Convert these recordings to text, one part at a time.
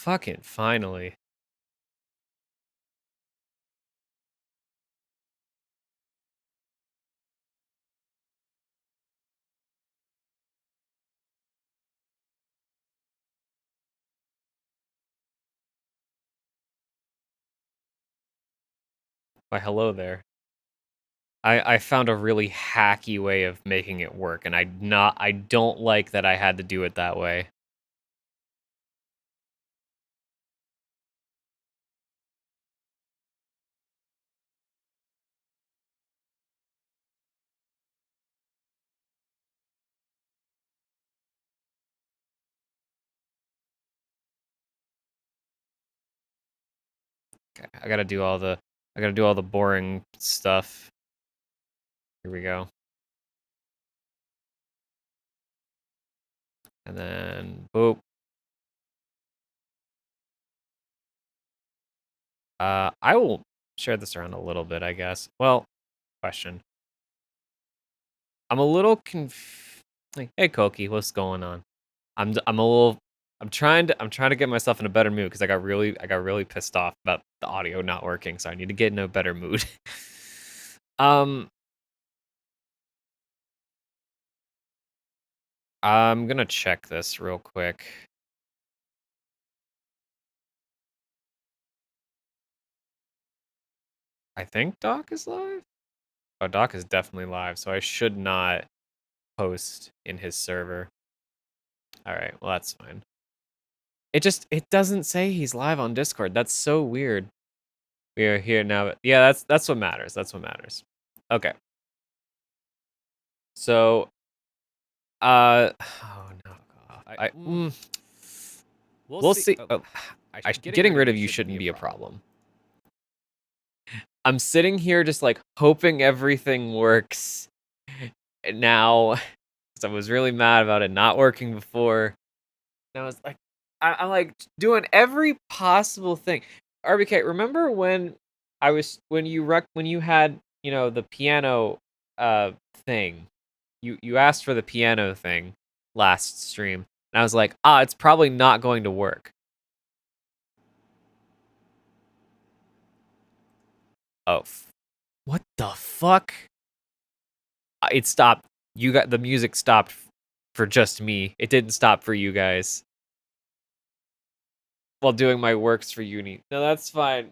fucking finally. Why, hello there. I found a really hacky way of making it work, and I don't like that I had to do it that way. Okay, I gotta do all the boring stuff. Here we go. And then boop. I will share this around a little bit, I guess. Well, question. I'm a little like, hey Koki, what's going on? I'm a little I'm trying to get myself in a better mood because I got really pissed off about the audio not working, so I need to get in a better mood. um I'm gonna check this real quick. I think Doc is live? Oh, Doc is definitely live, so I should not post in his server. Alright, well that's fine. It doesn't say he's live on Discord. That's so weird. We are here now. Yeah, that's what matters. That's what matters. Okay. So oh no. We'll see. Oh, getting rid of you shouldn't be a problem. I'm sitting here just like hoping everything works now because I was really mad about it not working before. And I was like, I'm like doing every possible thing. RBK, remember when when you had, you know, the piano thing. You asked for the piano thing last stream. And I was like, it's probably not going to work. Oh, what the fuck? It stopped. You got the music stopped for just me. It didn't stop for you guys while doing my works for uni. No, that's fine.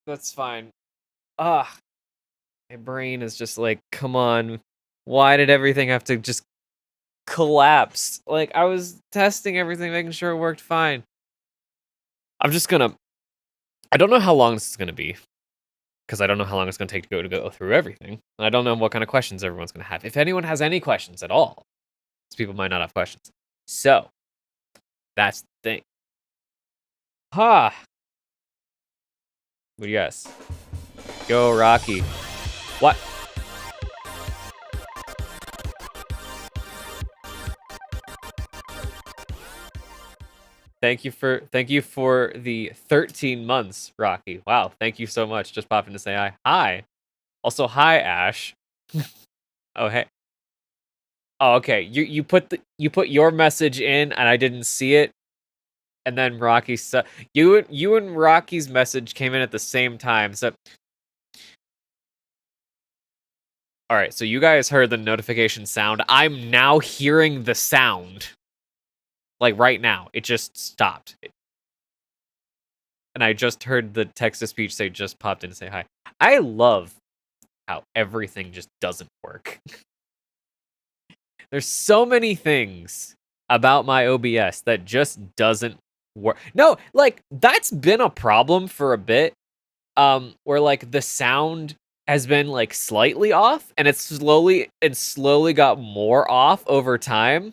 That's fine. Ugh. My brain is just like, come on. Why did everything have to just collapse? Like, I was testing everything, making sure it worked fine. I'm just gonna... I don't know how long this is gonna be. Because I don't know how long it's gonna take to go through everything. And I don't know what kind of questions everyone's gonna have. If anyone has any questions at all, because people might not have questions. So, that's the thing. Ha! But yes. Go, Rocky. What? Thank you for the 13 months, Rocky. Wow, thank you so much. Just popping to say hi. Hi. Also, hi, Ash. Oh, hey. Oh, okay. You put your message in and I didn't see it. And then Rocky you and Rocky's message came in at the same time. So all right, so you guys heard the notification sound. I'm now hearing the sound. Like right now, it just stopped. And I just heard the text-to-speech say just popped in to say hi. I love how everything just doesn't work. There's so many things about my OBS that just doesn't work. No, like that's been a problem for a bit. Where like the sound has been like slightly off and it's slowly got more off over time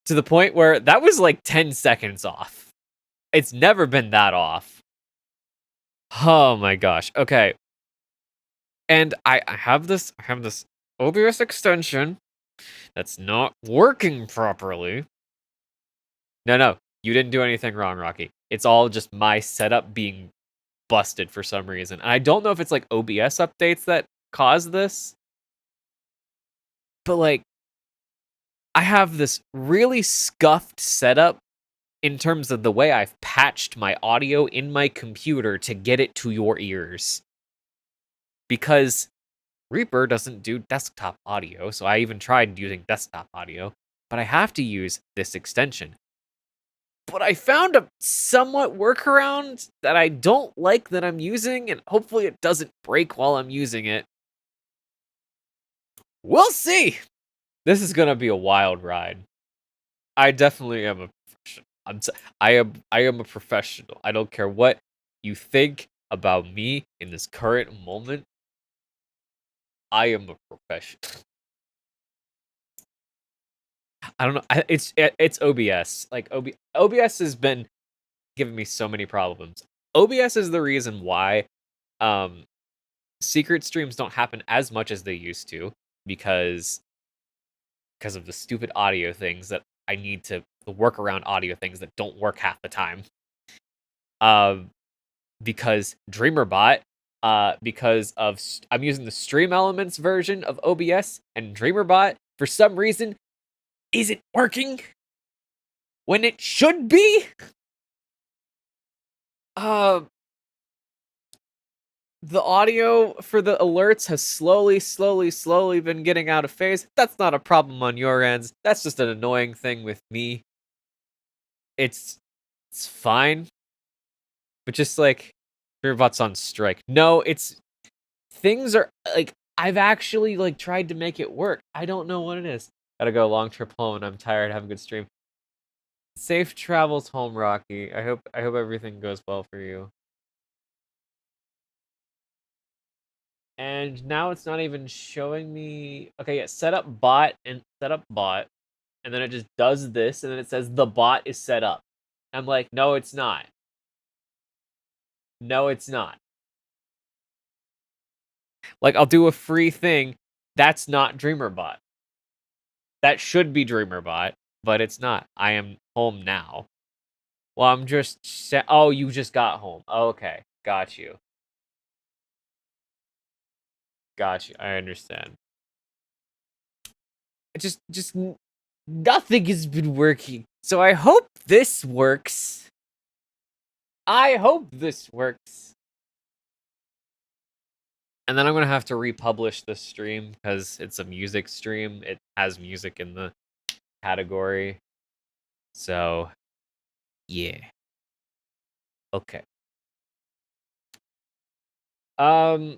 to the point where that was like 10 seconds off. It's never been that off. Oh my gosh. Okay. And I have this OBS extension that's not working properly. No, you didn't do anything wrong, Rocky. It's all just my setup being busted for some reason. And I don't know if it's like OBS updates that cause this. But like I have this really scuffed setup in terms of the way I've patched my audio in my computer to get it to your ears. Because Reaper doesn't do desktop audio, so I even tried using desktop audio, but I have to use this extension. But I found a somewhat workaround that I don't like that I'm using, and hopefully it doesn't break while I'm using it. We'll see! This is gonna be a wild ride. I definitely am a professional. I am a professional. I don't care what you think about me in this current moment. I am a professional. I don't know. It's OBS. Like OBS has been giving me so many problems. OBS is the reason why um secret streams don't happen as much as they used to because of the stupid audio things that I need to work around audio things that don't work half the time. Um because DreamerBot because of I'm using the Stream Elements version of OBS and DreamerBot for some reason isn't working when it should be. Uh, the audio for the alerts has slowly been getting out of phase. That's not a problem on your ends. That's just an annoying thing with me. It's fine. But just like DreamerBot's on strike. No, it's things are like I've actually like tried to make it work. I don't know what it is. Gotta go long trip home and I'm tired. Have a good stream. Safe travels home, Rocky. I hope everything goes well for you. And now it's not even showing me. Okay, yeah, set up bot, and then it just does this, and then it says the bot is set up. I'm like, no, it's not. No, it's not. Like, I'll do a free thing. That's not DreamerBot. That should be DreamerBot, but it's not. I am home now. Well, I'm just oh, you just got home. Okay, got you. Got you. I understand. Just nothing has been working. So I hope this works. I hope this works. And then I'm gonna have to republish this stream because it's a music stream. It has music in the category. So, yeah. Okay. Um,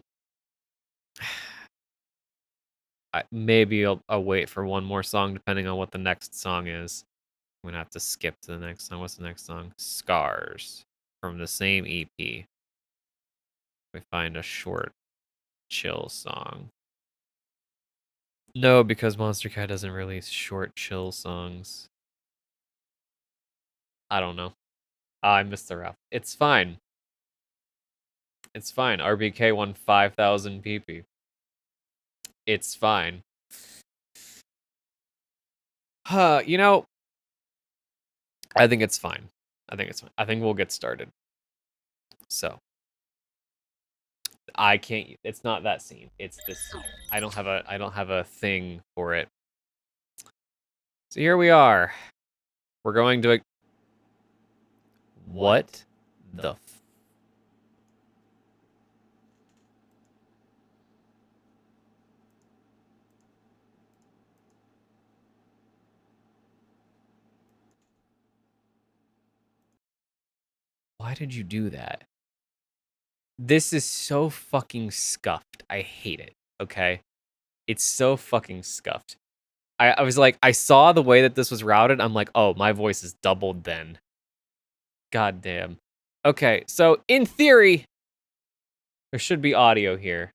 maybe I'll wait for one more song depending on what the next song is. I'm gonna have to skip to the next song. What's the next song? Scars from the same EP. We find a short, chill song. No, because Monster Cat doesn't release short, chill songs. I don't know. I missed the route. It's fine. It's fine. RBK won 5,000 PP. It's fine. You know, I think it's fine. I think it's fine. I think we'll get started. So, I can't. It's not that scene. It's this scene. I don't have a thing for it. So here we are. We're going to. What the? Why did you do that? This is so fucking scuffed. I hate it. Okay, it's so fucking scuffed. I was like, I saw the way that this was routed. I'm like, oh, my voice is doubled then. God damn. Okay, so in theory, there should be audio here.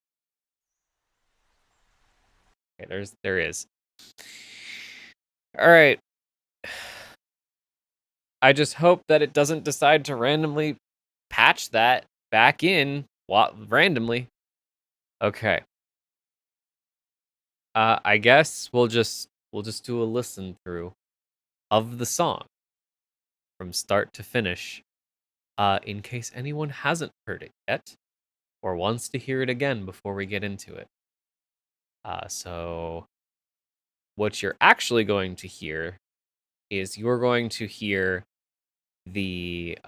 Okay, there is. All right. I just hope that it doesn't decide to randomly patch that back in randomly. Okay. I guess we'll just do a listen through of the song from start to finish. In case anyone hasn't heard it yet or wants to hear it again before we get into it. So what you're actually going to hear is you're going to hear the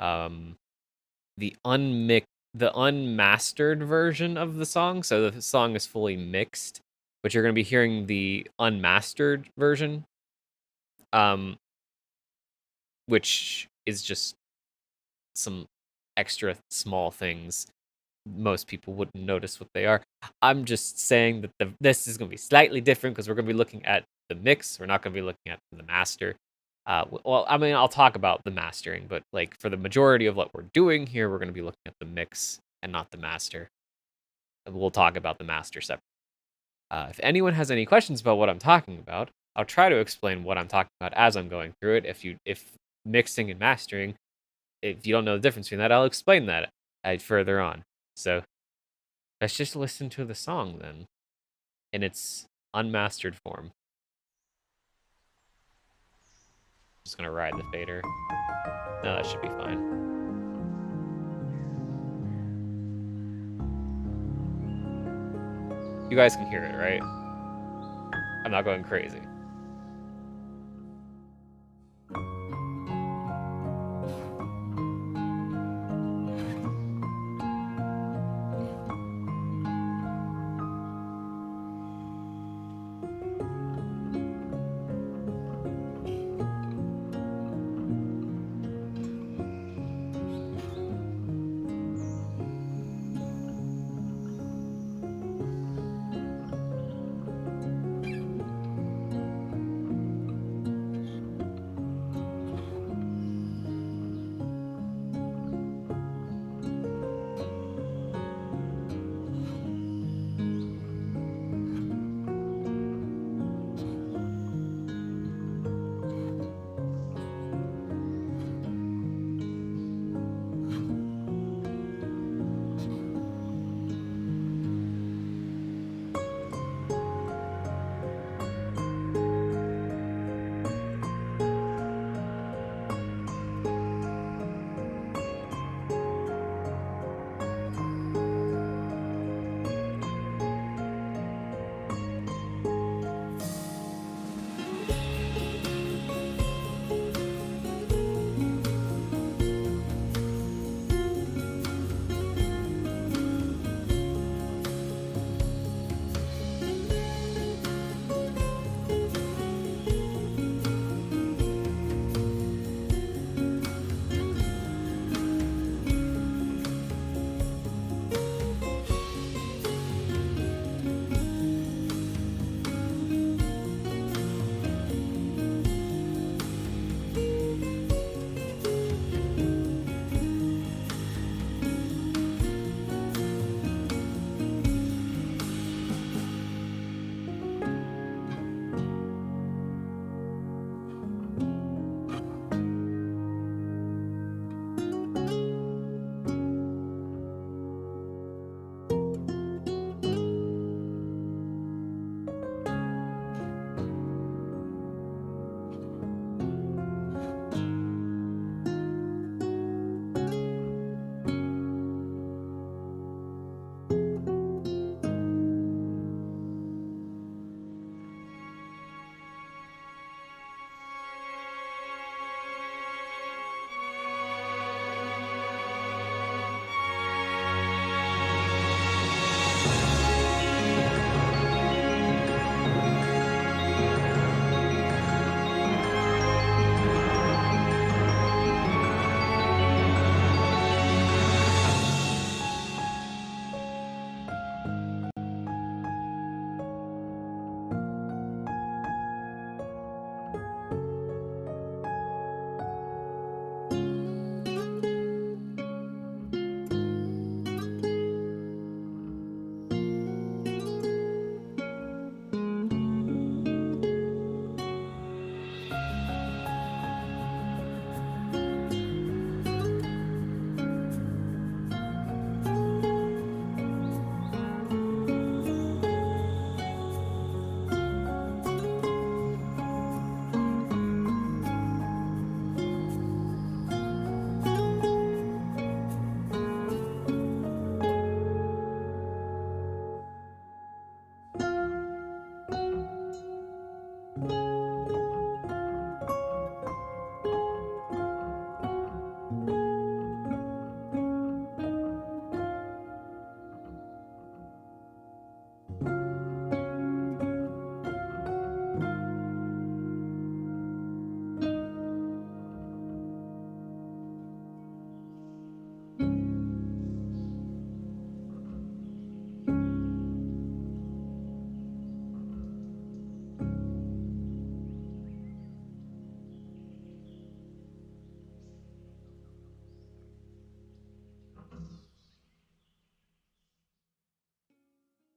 unmastered version of the song. So the song is fully mixed, but you're going to be hearing the unmastered version, which is just some extra small things. Most people wouldn't notice what they are. I'm just saying that this is going to be slightly different because we're going to be looking at the mix. We're not going to be looking at the master. Well, I mean, I'll talk about the mastering, but like for the majority of what we're doing here, we're going to be looking at the mix and not the master. We'll talk about the master separately. If anyone has any questions about what I'm talking about, I'll try to explain what I'm talking about as I'm going through it. If mixing and mastering, if you don't know the difference between that, I'll explain that further on. So let's just listen to the song then in its unmastered form. Just gonna ride the fader. No, that should be fine. You guys can hear it, right? I'm not going crazy.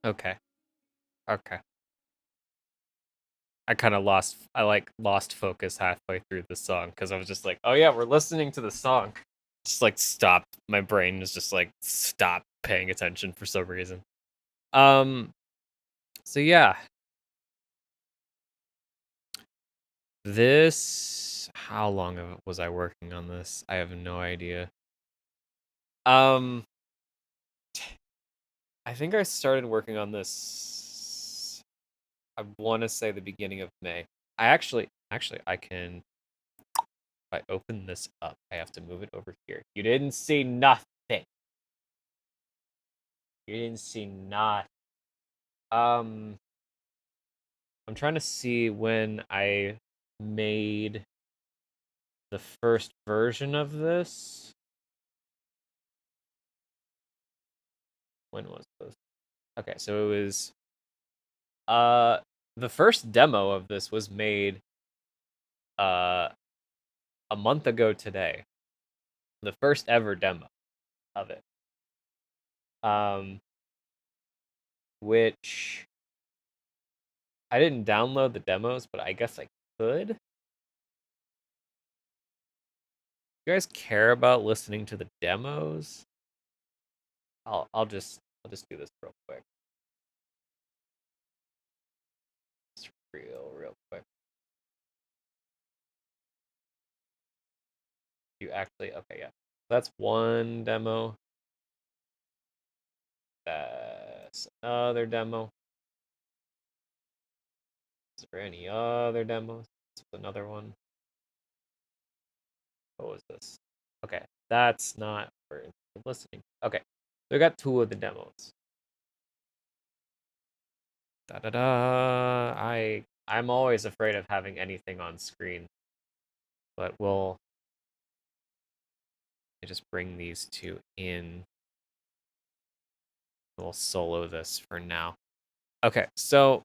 Okay. Okay. I kind of lost focus halfway through the song because I was just like, oh yeah, we're listening to the song. Just like stopped. My brain is just like stopped paying attention for some reason. Um. So yeah, this. How long was I working on this? I have no idea. Um. I think I started working on this. I want to say the beginning of May. Actually, I can. If I open this up, I have to move it over here. You didn't see nothing. You didn't see nothing. Um, I'm trying to see when I made the first version of this. When was this? Okay, so it was uh the first demo of this was made uh a month ago today. The first ever demo of it. Um which I didn't download the demos, but I guess I could. You guys care about listening to the demos? I'll just do this real quick. Just real quick. You actually okay, yeah. That's one demo. That's another demo. Is there any other demos? This is another one. What was this? Okay, that's not for listening. Okay, we got two of the demos. Da da da. I'm always afraid of having anything on screen, but we'll just bring these two in. We'll solo this for now. Okay, so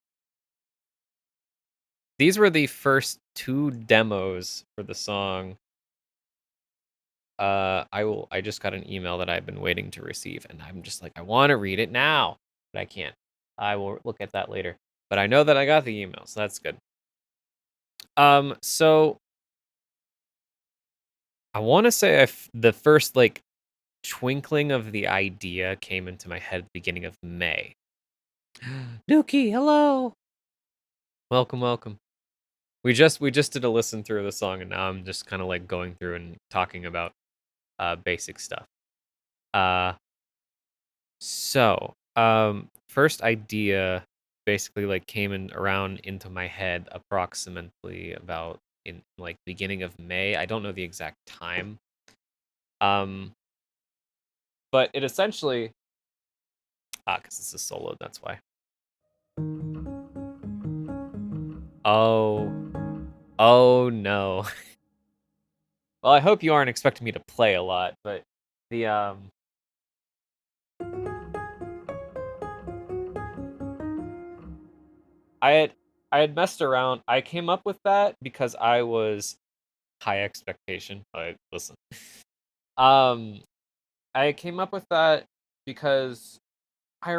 these were the first two demos for the song. I just got an email that I've been waiting to receive, and I'm just like, I want to read it now, but I can't. I will look at that later. But I know that I got the email, so that's good. So I want to say the first like twinkling of the idea came into my head at the beginning of May. Dookie, hello. Welcome, welcome. We just did a listen through of the song, and now I'm just kind of like going through and talking about basic stuff. Uh first idea basically like came in around into my head approximately about in like beginning of May. I don't know the exact time. Um but it essentially because this is solo, that's why. Oh, oh no. Well, I hope you aren't expecting me to play a lot, but the I had I had messed around. I came up with that because I was high expectation. I listen. Um, I came up with that because I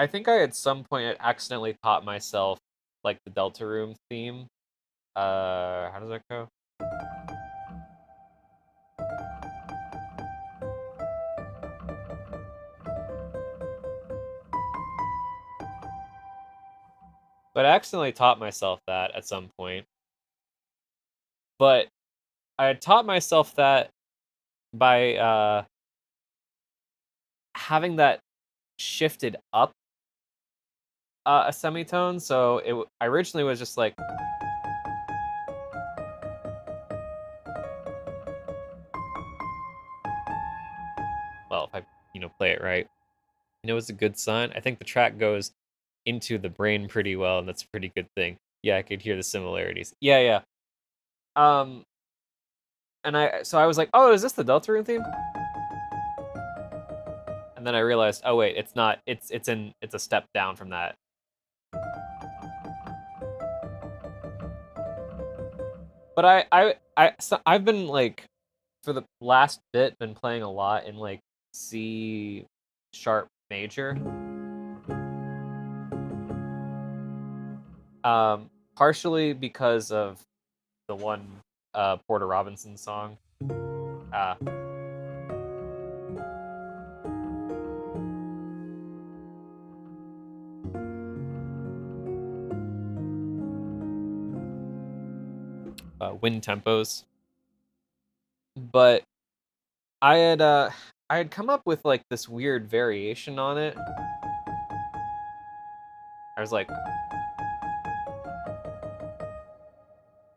think I at some point had accidentally taught myself like the Delta Room theme. How does that go? But I accidentally taught myself that at some point. But I had taught myself that by having that shifted up a semitone. So I originally was just like, well, if I play it right, it's a good sign. I think the track goes into the brain pretty well, and that's a pretty good thing. Yeah, I could hear the similarities. Yeah, yeah. Um, and I was like, oh, is this the Deltarune theme? And then I realized, oh wait, it's not. It's a step down from that. But I've been like, for the last bit, been playing a lot in like C sharp major. Partially because of the one Porter Robinson song. Uh, Wind Tempos. But I had uh I had come up with like this weird variation on it. I was like,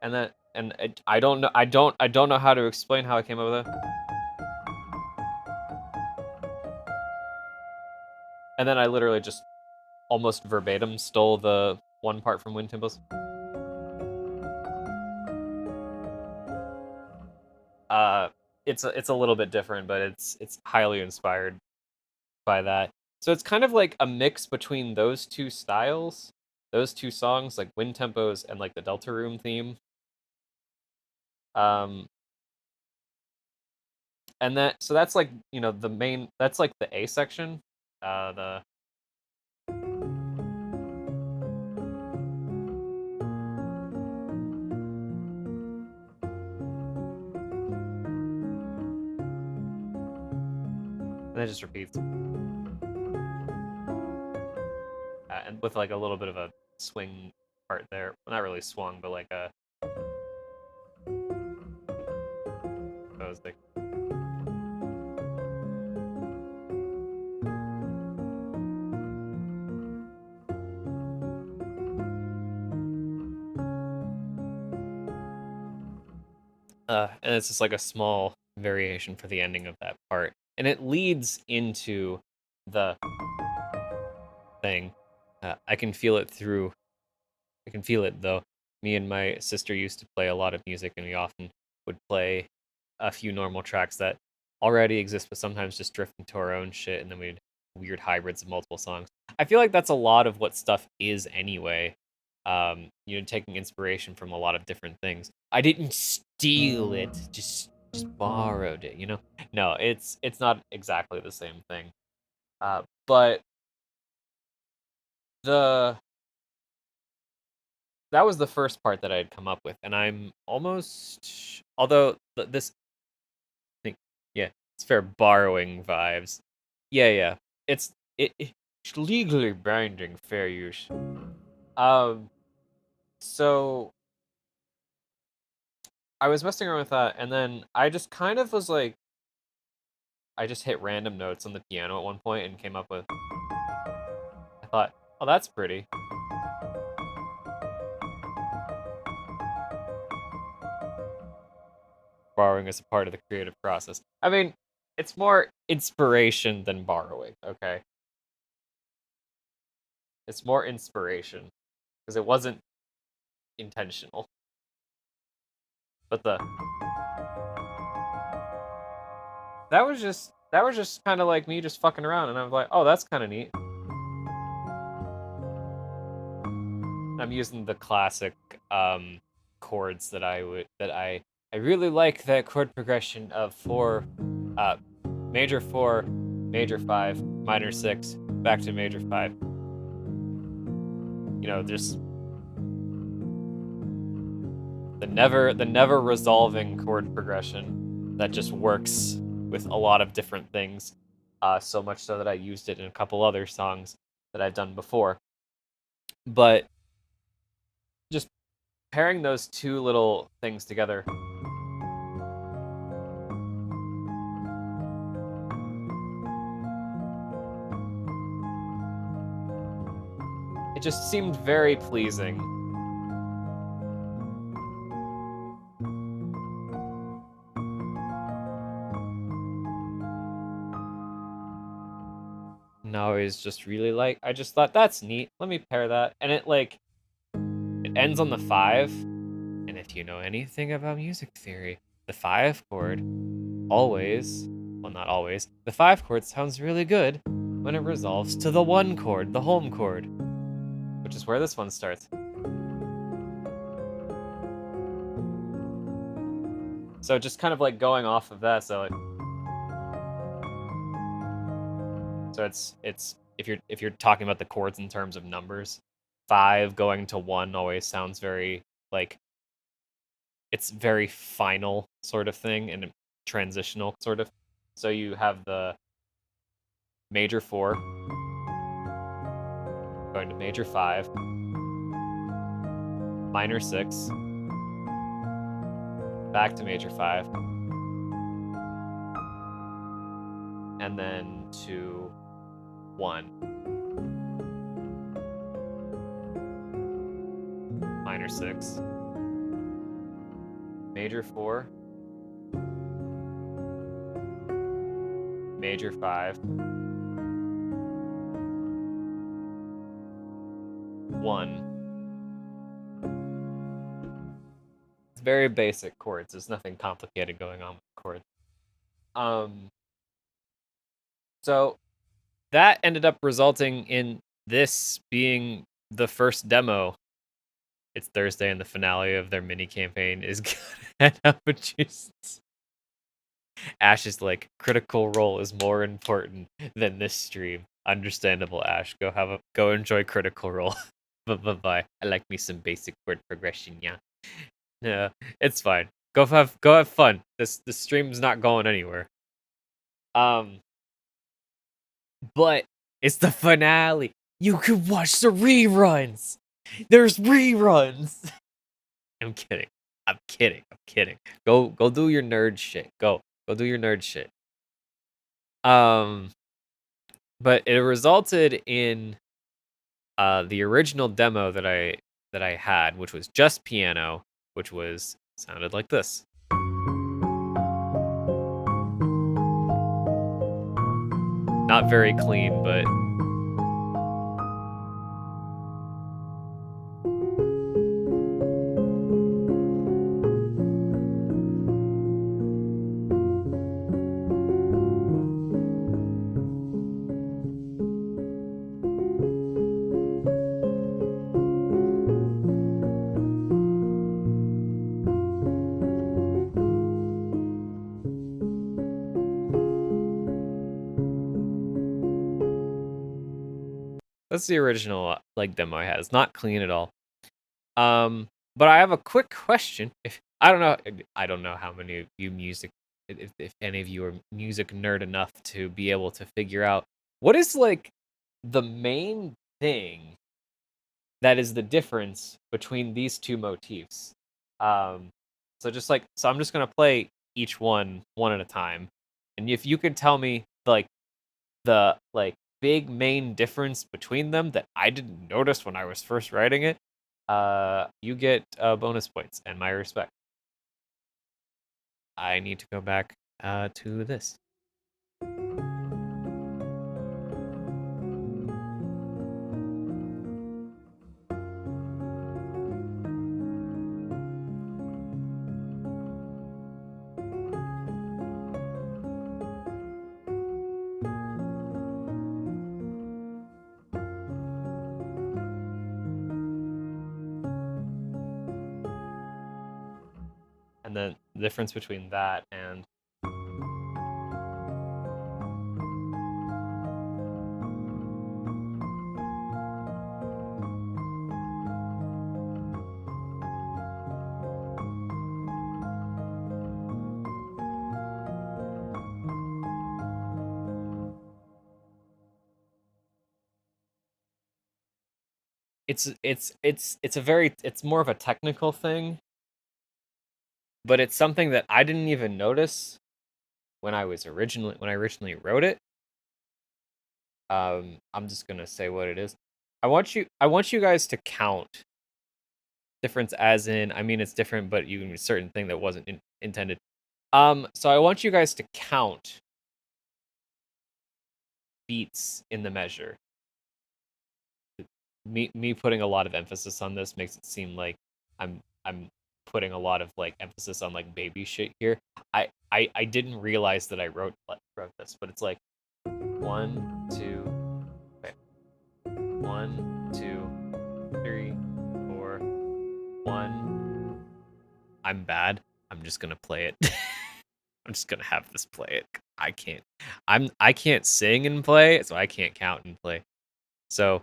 and then and I don't know how to explain how I came up with it. And then I literally just almost verbatim stole the one part from Wind Tempos. Uh, it's a little bit different, but it's highly inspired by that. So it's kind of like a mix between those two styles, those two songs, like Wind Tempos and like the Delta Room theme. Um, and that's like the main, that's like the A section. The and it just repeats, and with like a little bit of a swing part there. Well, not really swung, but like a that was the and it's just like a small variation for the ending of that part, and it leads into the thing. I can feel it through. I can feel it though. Me and my sister used to play a lot of music, and we often would play a few normal tracks that already exist, but sometimes just drift into our own shit, and then we'd weird hybrids of multiple songs. I feel like that's a lot of what stuff is anyway. Taking inspiration from a lot of different things. I didn't steal it, just borrowed it. No, it's not exactly the same thing. But the that was the first part that I had come up with, and I'm almost, although this thing, yeah, it's fair borrowing vibes. Yeah, yeah, it's legally binding fair use. Um, so I was messing around with that, and then I just kind of was like, I just hit random notes on the piano at one point and came up with. I thought, oh, that's pretty. Borrowing is a part of the creative process. I mean, it's more inspiration than borrowing. Okay, it's more inspiration because it wasn't intentional. But the that was just kind of like me just fucking around, and I was like, oh, that's kind of neat. I'm using the classic chords that I really like that chord progression of uh major 4, major 5, minor 6, back to major 5. Just the never resolving chord progression that just works with a lot of different things. So much so that I used it in a couple other songs that I've done before. But just pairing those two little things together, it just seemed very pleasing. No, it's just really like, I just thought that's neat. Let me pair that. And it ends on the 5. And if you know anything about music theory, the 5 chord always, well, not always, the 5 chord sounds really good when it resolves to the 1 chord, the home chord, which is where this one starts. So just kind of like going off of that, so it's if you're talking about the chords in terms of numbers, 5 going to 1 always sounds very, like, it's very final sort of thing and transitional sort of. So you have the major 4 going to major 5, minor 6, back to major 5, and then to 1, minor 6, major 4, major 5, 1. It's very basic chords. There's nothing complicated going on with chords. So that ended up resulting in this being the first demo. It's Thursday, and the finale of their mini campaign is gonna head up with Jesus. Ash is like, Critical Role is more important than this stream. Understandable, Ash. Go enjoy Critical Role. Bye. I like me some basic word progression, yeah. Yeah, it's fine. Go have fun. This stream's not going anywhere. But it's the finale. You can watch the reruns. There's reruns. I'm kidding. Go do your nerd shit. Go do your nerd shit. But it resulted in the original demo that I had, which was just piano, which sounded like this. Not very clean, but that's the original like demo I had. It's not clean at all. But I have a quick question. If I don't know how many of you if any of you are music nerd enough to be able to figure out what is like the main thing that is the difference between these two motifs. So I'm just gonna play each one at a time, and if you could tell me like the big main difference between them that I didn't notice when I was first writing it, you get bonus points and my respect. I need to go back to this. And then the difference between that and it's more of a technical thing, but it's something that I didn't even notice when I originally wrote it. I'm just gonna say what it is. I want you guys to count difference, as in, I mean, it's different, but you a certain thing that wasn't intended. So I want you guys to count beats in the measure. Me putting a lot of emphasis on this makes it seem like I'm putting a lot of like emphasis on like baby shit here. I didn't realize that I wrote this, but it's like 1, 2, okay. 1, 2, 3, 4, 1. I'm bad. I'm just gonna play it. I'm just gonna have this play it. I can't sing and play, so I can't count and play. So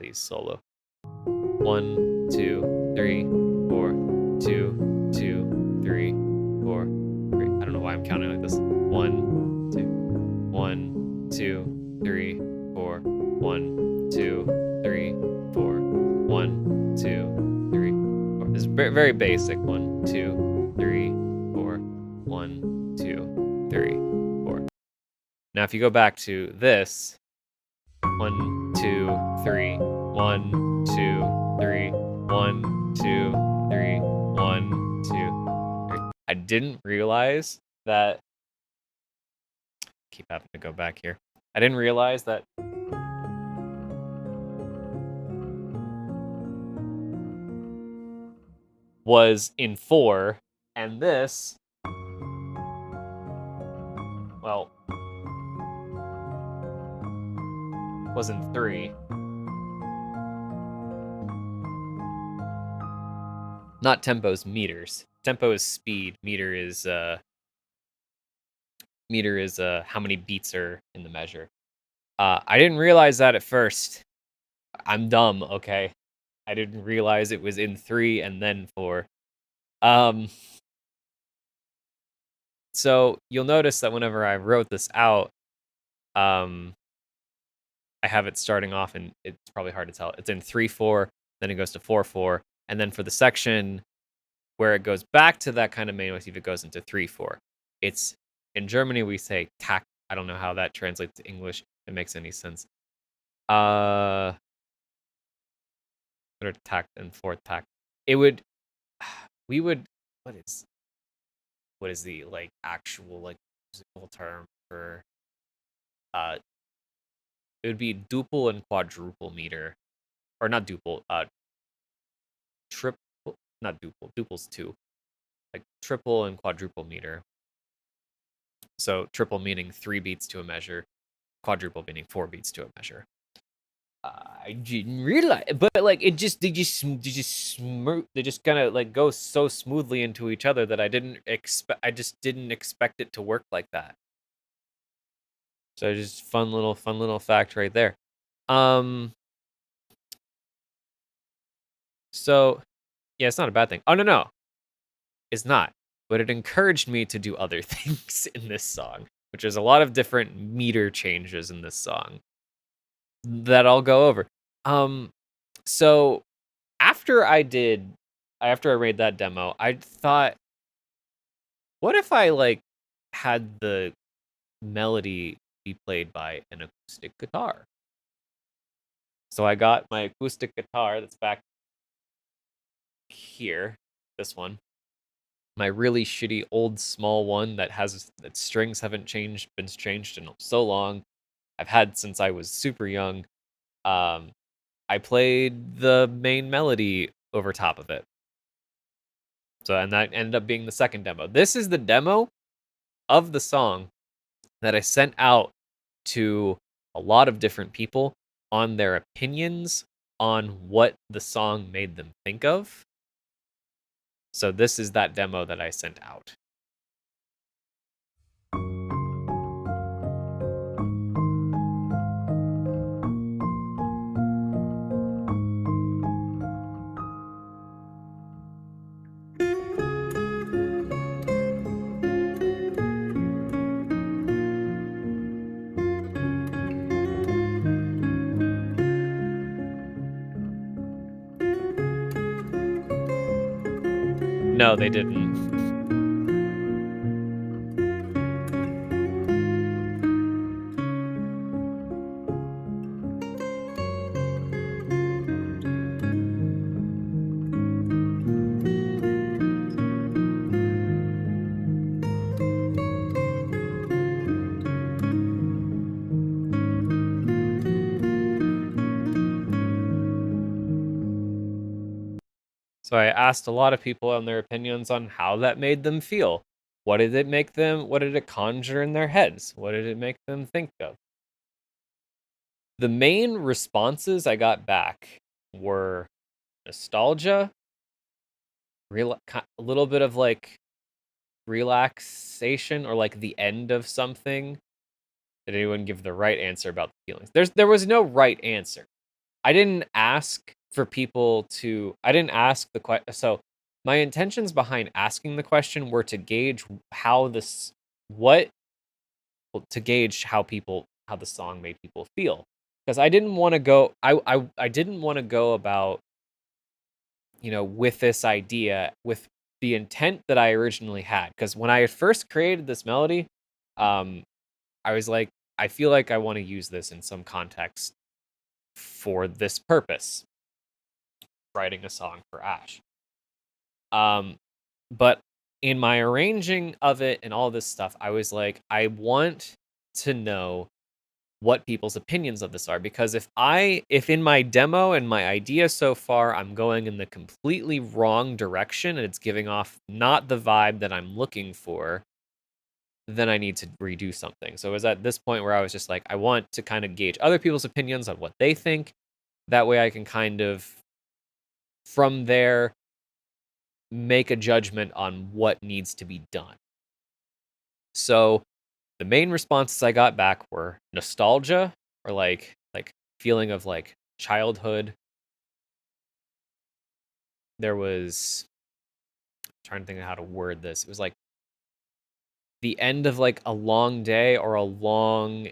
please, solo. 1, 2, 3, 4, 2, 2, 3, 4, 3. I don't know why I'm counting like this. 1, 2, 1, 2, 3, 4, 1, 2, 3, 4, 1, 2, 3, 4. This is very basic. 1, 2, 3, 4, 1, 2, 3, 4. Now, if you go back to this, 1, 2, 3, 1, 2, 3, 1, 2, 3, 1, 2, 3. I didn't realize that. Keep having to go back here. I didn't realize that was in 4, and this, well, was in 3. Not tempo's meters. Tempo is speed. Meter is how many beats are in the measure. I didn't realize that at first. I'm dumb, okay? I didn't realize it was in 3 and then 4. So you'll notice that whenever I wrote this out, I have it starting off, and it's probably hard to tell. It's in 3/4, then it goes to 4/4, and then for the section where it goes back to that kind of main motif, it goes into 3/4. It's in Germany we say takt. I don't know how that translates to English. If it makes any sense. Third takt and fourth takt. It would. We would. What is the like actual like musical term for? It would be duple and quadruple meter, or not duple. Triple, not duple. Duple's 2. Like triple and quadruple meter. So triple meaning 3 beats to a measure, quadruple meaning 4 beats to a measure. I didn't realize, but like they just kind of like go so smoothly into each other that I just didn't expect it to work like that. So just fun little fact right there. So yeah, it's not a bad thing. Oh no, it's not. But it encouraged me to do other things in this song, which is a lot of different meter changes in this song that I'll go over. So after I made that demo, I thought, what if I like had the melody be played by an acoustic guitar? So I got my acoustic guitar that's back here, this one. My really shitty old small one that strings haven't been changed in so long. I've had since I was super young. I played the main melody over top of it. So, and that ended up being the second demo. This is the demo of the song that I sent out to a lot of different people on their opinions on what the song made them think of. So this is that demo that I sent out. No, they didn't. So I asked a lot of people on their opinions on how that made them feel. What did it conjure in their heads? What did it make them think of? The main responses I got back were nostalgia, a little bit of like relaxation, or like the end of something. Did anyone give the right answer about the feelings? There was no right answer. I didn't ask for people to I didn't ask the question. So my intentions behind asking the question were to gauge how this what well, to gauge how the song made people feel. Because I didn't want to go I didn't want to go about, with this idea with the intent that I originally had. Because when I had first created this melody, um, I was like, I feel like I want to use this in some context for this purpose, writing a song for Ash. Um, but in my arranging of it and all this stuff, I was like, I want to know what people's opinions of this are, because if in my demo and my idea so far I'm going in the completely wrong direction and it's giving off not the vibe that I'm looking for, then I need to redo something. So it was at this point where I was just like, I want to kind of gauge other people's opinions on what they think. That way I can kind of from there make a judgment on what needs to be done. So the main responses I got back were nostalgia, or like feeling of like childhood. There was trying to think of how to word this. It was like the end of like a long day or a long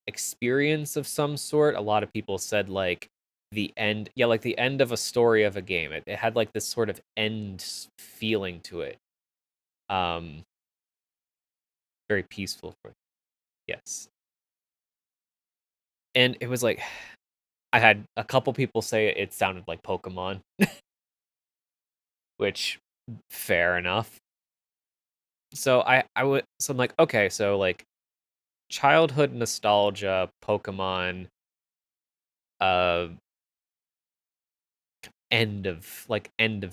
experience of some sort. A lot of people said like the end, yeah, like the end of a story of a game. It had like this sort of end feeling to it. Um, very peaceful. Yes, and it was like I had a couple people say it sounded like Pokemon, which fair enough. So I'm like, okay, so like childhood nostalgia, Pokemon, uh end of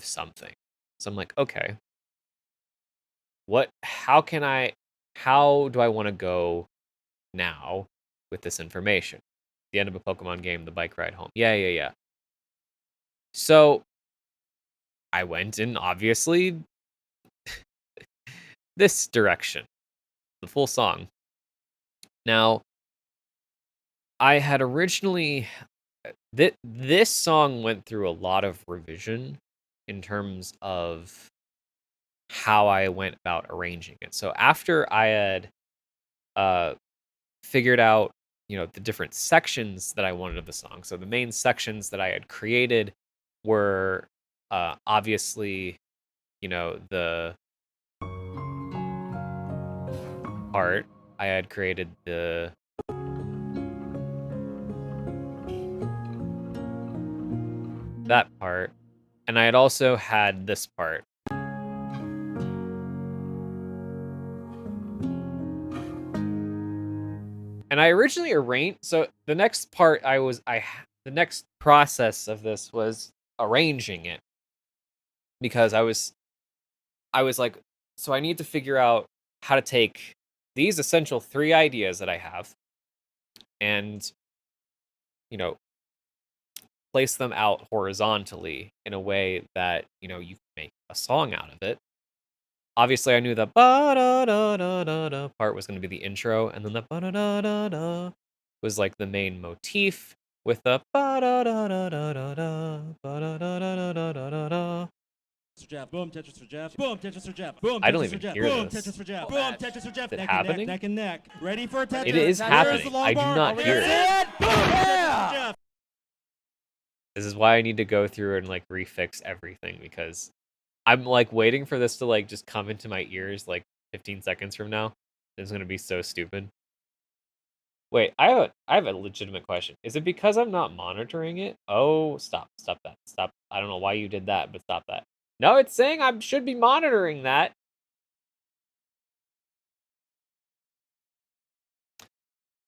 something. So I'm like, okay, how do I want to go now with this information? The end of a Pokemon game, the bike ride home. Yeah, yeah, yeah. So I went in obviously this direction, the full song. Now, I had originally this song went through a lot of revision in terms of how I went about arranging it. So after I had uh figured out, the different sections that I wanted of the song. So the main sections that I had created were obviously, the part. I had created that part, and I had also had this part. And I originally arranged, so the next part the next process of this was arranging it, because I was like, so I need to figure out how to take these essential three ideas that I have and, you know, place them out horizontally in a way that, you can make a song out of it. Obviously, I knew the ba da da da da da part was going to be the intro, and then the ba da da da da was like the main motif with the ba da da da da da da ba da da da da da da da. For Jeff. Boom, Tetris for Jeff. Boom, Tetris for Jeff. Boom, I don't Tetris for even Jeff. hear Boom, this. Tetris for Jeff. Boom, Tetris for Jeff. Is it Neck and happening? neck, neck and neck. Ready for a Tetris? It is happening. I do not hear it. Boom, yeah! This is why I need to go through and like refix everything, because I'm like waiting for this to like just come into my ears like 15 seconds from now. It's gonna be so stupid. Wait, I have a legitimate question. Is it because I'm not monitoring it? Oh, stop that. Stop. I don't know why you did that, but stop that. No, it's saying I should be monitoring that.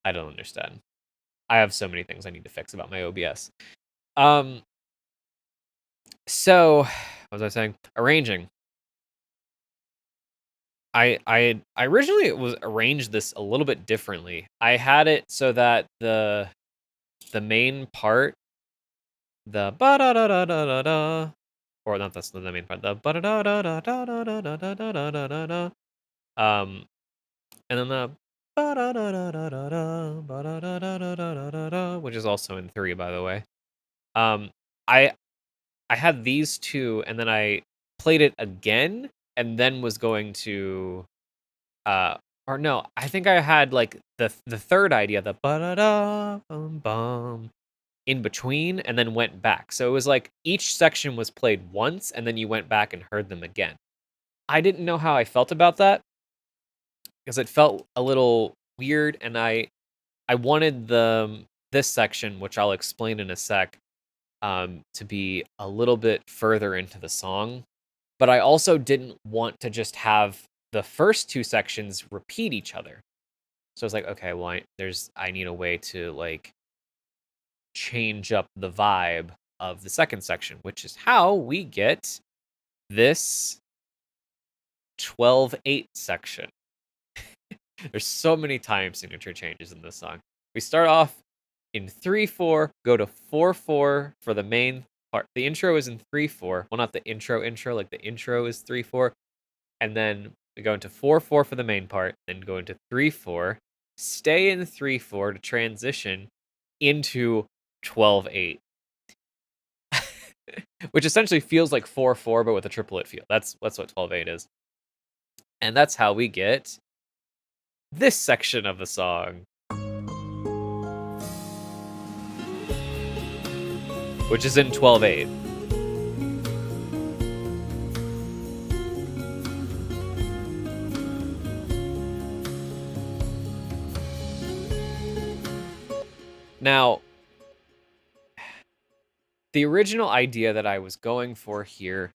I don't understand. I have so many things I need to fix about my OBS. Um, so what was I saying? Arranging. I originally was arranged this a little bit differently. I had it so that the main part, the ba da da da da da da, or not, that's not the main part, the ba da da da da da da da da da da da da da, and then the which is also in 3, by the way. Um, I I had these 2, and then I played it again, and then was going to, uh or no, I think I had, like, the 3rd idea, the ba-da-da, bum bum, in between, and then went back. So it was like each section was played once, and then you went back and heard them again. I didn't know how I felt about that, because it felt a little weird, and I wanted this section, which I'll explain in a sec, to be a little bit further into the song, but I also didn't want to just have the first 2 sections repeat each other. So I was like, okay, well, I need a way to, like, change up the vibe of the second section, which is how we get this 12/8 section. There's so many time signature changes in this song. We start off in 3/4, go to 4/4 for the main part. The intro is in 3/4. Well, not the intro, like the intro is 3/4. And then we go into 4/4 for the main part, then go into 3/4, stay in 3/4 to transition into 12/8, which essentially feels like 4/4 but with a triplet feel. That's what 12/8 is. And that's how we get this section of the song, which is in 12/8. Now, the original idea that I was going for here,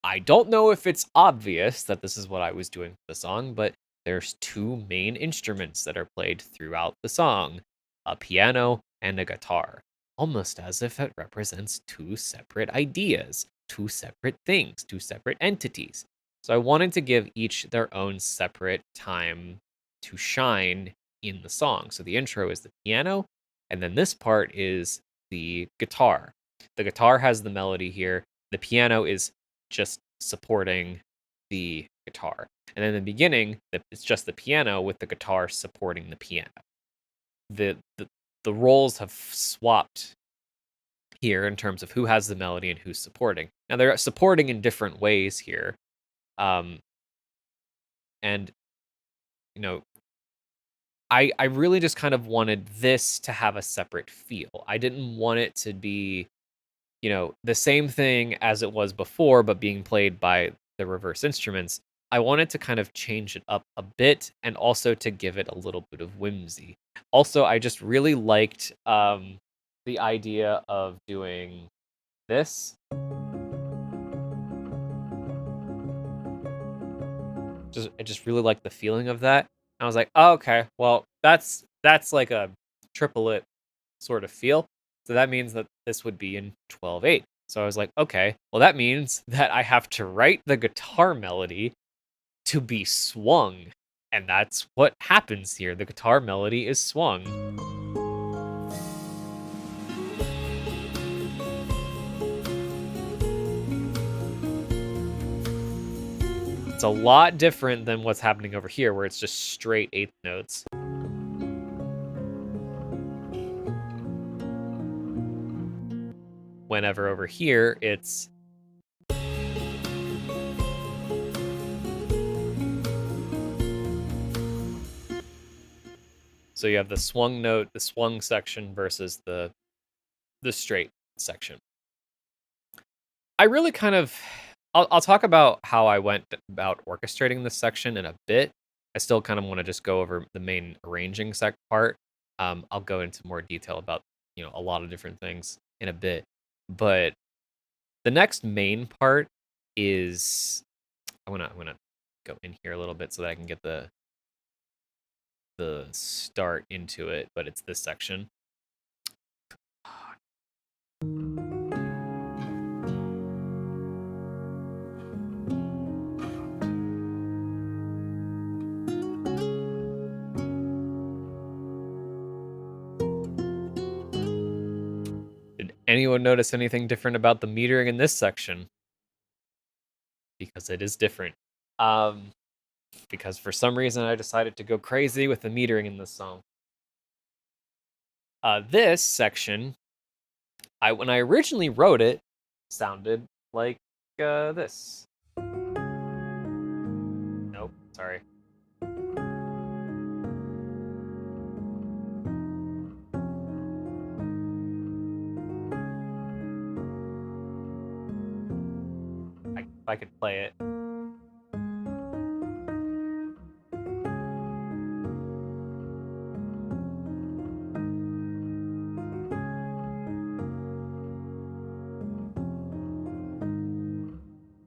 I don't know if it's obvious that this is what I was doing for the song, but there's 2 main instruments that are played throughout the song, a piano and a guitar, almost as if it represents 2 separate ideas, 2 separate things, 2 separate entities. So I wanted to give each their own separate time to shine in the song. So the intro is the piano, and then this part is the guitar. The guitar has the melody here. The piano is just supporting the guitar. And in the beginning, it's just the piano with the guitar supporting the piano. The roles have swapped here in terms of who has the melody and who's supporting. Now they're supporting in different ways here. Um, and you know, I really just kind of wanted this to have a separate feel. I didn't want it to be, the same thing as it was before, but being played by the reverse instruments. I wanted to kind of change it up a bit and also to give it a little bit of whimsy. Also, I just really liked the idea of doing this. I just really liked the feeling of that. I was like, oh, okay, well, that's like a triplet sort of feel. So that means that this would be in 12/8. So I was like, okay, well, that means that I have to write the guitar melody to be swung. And that's what happens here. The guitar melody is swung. It's a lot different than what's happening over here, where it's just straight eighth notes. Whenever over here, it's so you have the swung note, the swung section versus the straight section. I really kind of I'll talk about how I went about orchestrating this section in a bit. I still kind of want to just go over the main arranging part. I'll go into more detail about a lot of different things in a bit, but the next main part is I wanna go in here a little bit so that I can get the start into it. But it's this section. Did anyone notice anything different about the metering in this section? Because it is different. Um, because for some reason I decided to go crazy with the metering in this song. This section, when I originally wrote it, sounded like this. Nope, sorry. If I could play it.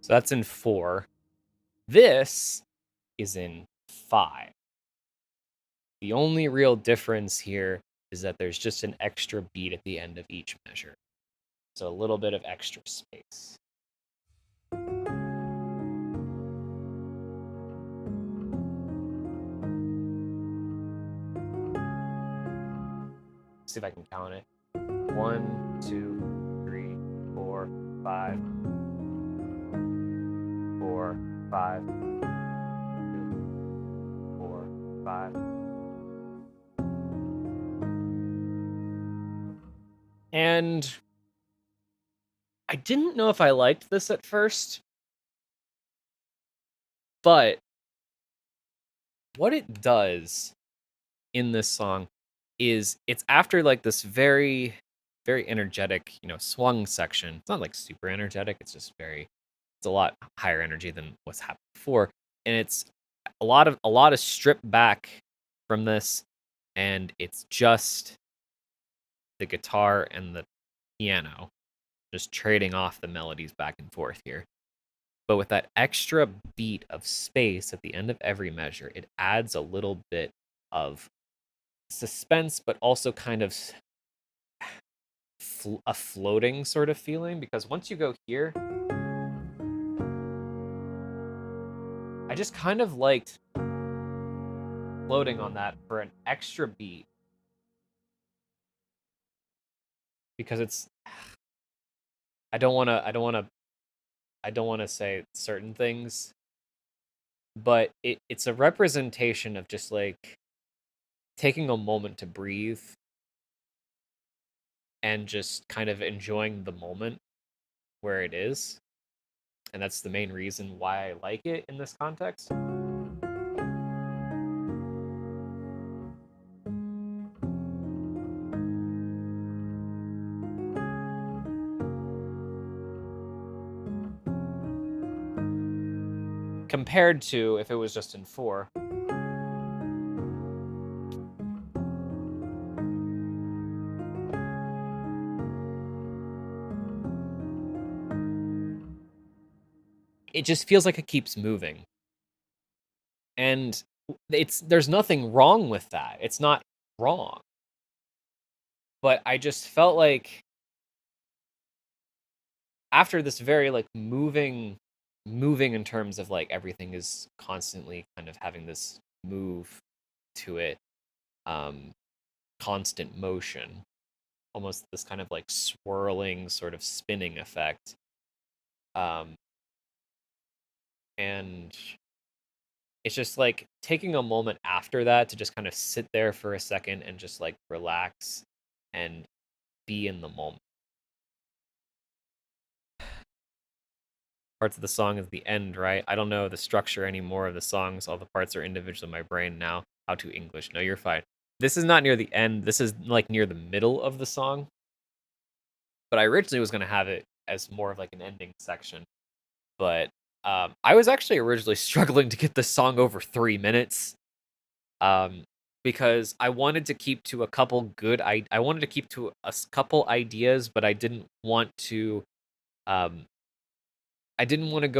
So that's in 4. This is in 5. The only real difference here is that there's just an extra beat at the end of each measure. So a little bit of extra space. See if I can count it. 1, 2, 3, 4, 5. 4, 5. 2, 4, 5. And I didn't know if I liked this at first, but what it does in this song is it's after like this very, very energetic, swung section. It's not like super energetic. It's just it's a lot higher energy than what's happened before. And it's a lot of stripped back from this. And it's just the guitar and the piano just trading off the melodies back and forth here. But with that extra beat of space at the end of every measure, it adds a little bit of suspense, but also kind of a floating sort of feeling. Because once you go here, I just kind of liked floating on that for an extra beat. Because it's, I don't want to say certain things, but it's a representation of just like taking a moment to breathe and just kind of enjoying the moment where it is. And that's the main reason why I like it in this context. Compared to if it was just in 4. It just feels like it keeps moving. And there's nothing wrong with that. It's not wrong. But I just felt like after this very like moving in terms of like everything is constantly kind of having this move to it, constant motion, almost this kind of like swirling sort of spinning effect, and it's just like taking a moment after that to just kind of sit there for a second and just like relax and be in the moment. Parts of the song is the end, right? I don't know the structure anymore of the songs. All the parts are individual in my brain now. How to English. No, you're fine. This is not near the end. This is like near the middle of the song. But I originally was going to have it as more of like an ending section. But I was actually originally struggling to get this song over 3 minutes. Because I wanted to keep to a couple good I wanted to keep to a couple ideas, but I didn't want to go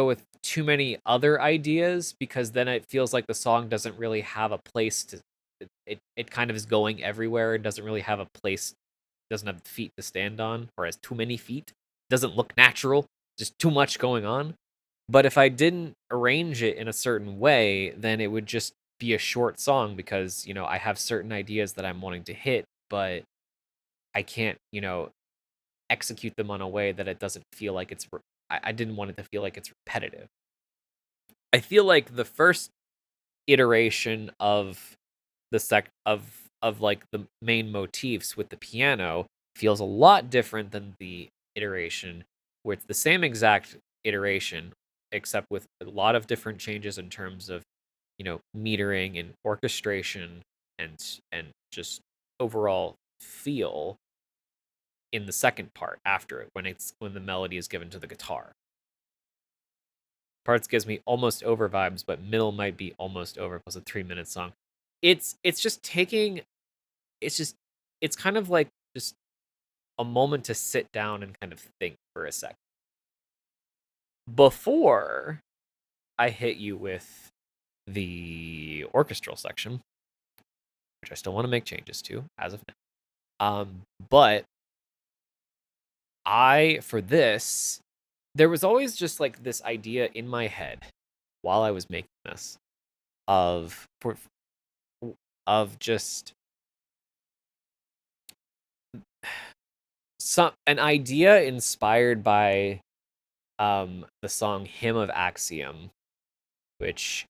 with too many other ideas because then it feels like the song doesn't really have a place to it kind of is going everywhere and doesn't really have a place, doesn't have feet to stand on, or has too many feet. Doesn't look natural, just too much going on. But if I didn't arrange it in a certain way, then it would just be a short song because, I have certain ideas that I'm wanting to hit, but I can't, execute them on a way that it doesn't feel like I didn't want it to feel like it's repetitive. I feel like the first iteration of of like the main motifs with the piano feels a lot different than the iteration where it's the same exact iteration except with a lot of different changes in terms of metering and orchestration and just overall feel in the second part after it when the melody is given to the guitar. Parts gives me almost over vibes, but middle might be almost over plus a 3-minute song. It's just taking it's just it's kind of like just a moment to sit down and kind of think for a second before I hit you with the orchestral section, which I still want to make changes to as of now. But for this, there was always just like this idea in my head while I was making this of just an idea inspired by the song Hymn of Axiom, which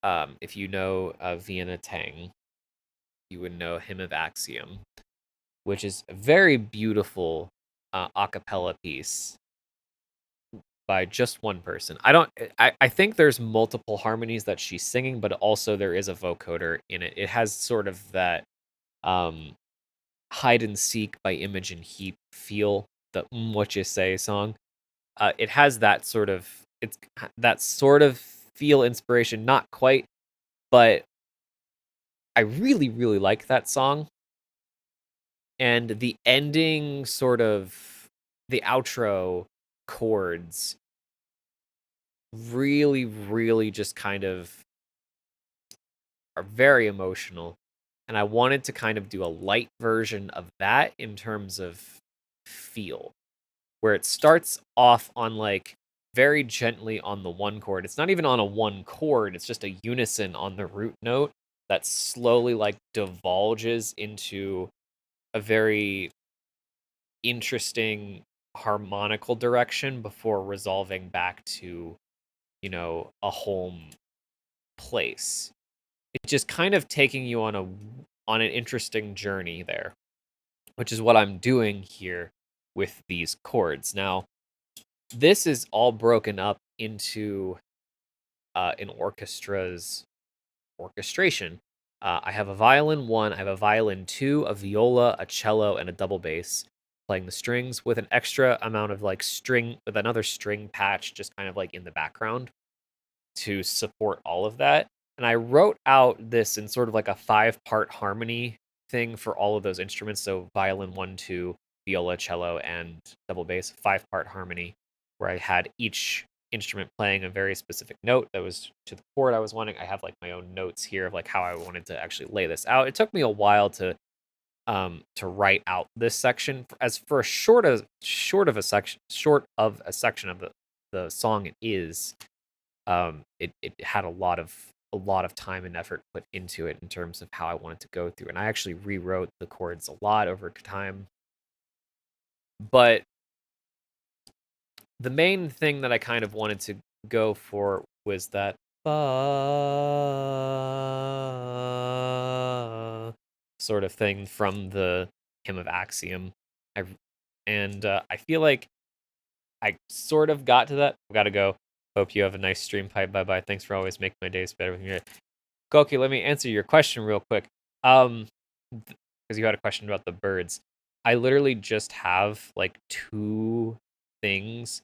if you know Vienna Tang, you would know Hymn of Axiom, which is a very beautiful a cappella piece by just one person. I think there's multiple harmonies that she's singing, but also there is a vocoder in it. It has sort of that hide and seek by Imogen Heap feel, the What You Say song. It has that sort of feel inspiration, not quite, but I really, really like that song. And the ending the outro chords really, really just kind of are very emotional. And I wanted to kind of do a light version of that in terms of feel, where it starts off on like very gently on the one chord. It's not even on a one chord, it's just a unison on the root note that slowly like divulges into a very interesting harmonical direction before resolving back to, a home place. It's just kind of taking you on an interesting journey there, which is what I'm doing here with these chords. Now, this is all broken up into an orchestra's orchestration. I have a violin 1, I have a violin 2, a viola, a cello, and a double bass playing the strings with an extra amount of like string with another string patch just kind of like in the background to support all of that. And I wrote out this in sort of like a 5-part harmony thing for all of those instruments. So violin 1, 2, viola, cello, and double bass, 5-part harmony, where I had each instrument playing a very specific note that was to the chord I was wanting. I have like my own notes here of like how I wanted to actually lay this out. It took me a while to write out this section as for a short of a section of the song it is. It had a lot of time and effort put into it in terms of how I wanted to go through, and I actually rewrote the chords a lot over time. But the main thing that I kind of wanted to go for was that sort of thing from the Hymn of Axiom. I feel like I sort of got to that. I've got to go. Hope you have a nice stream. Bye bye. Thanks for always making my days better with you. Koki, let me answer your question real quick. Because you had a question about the birds. I literally just have like 2 things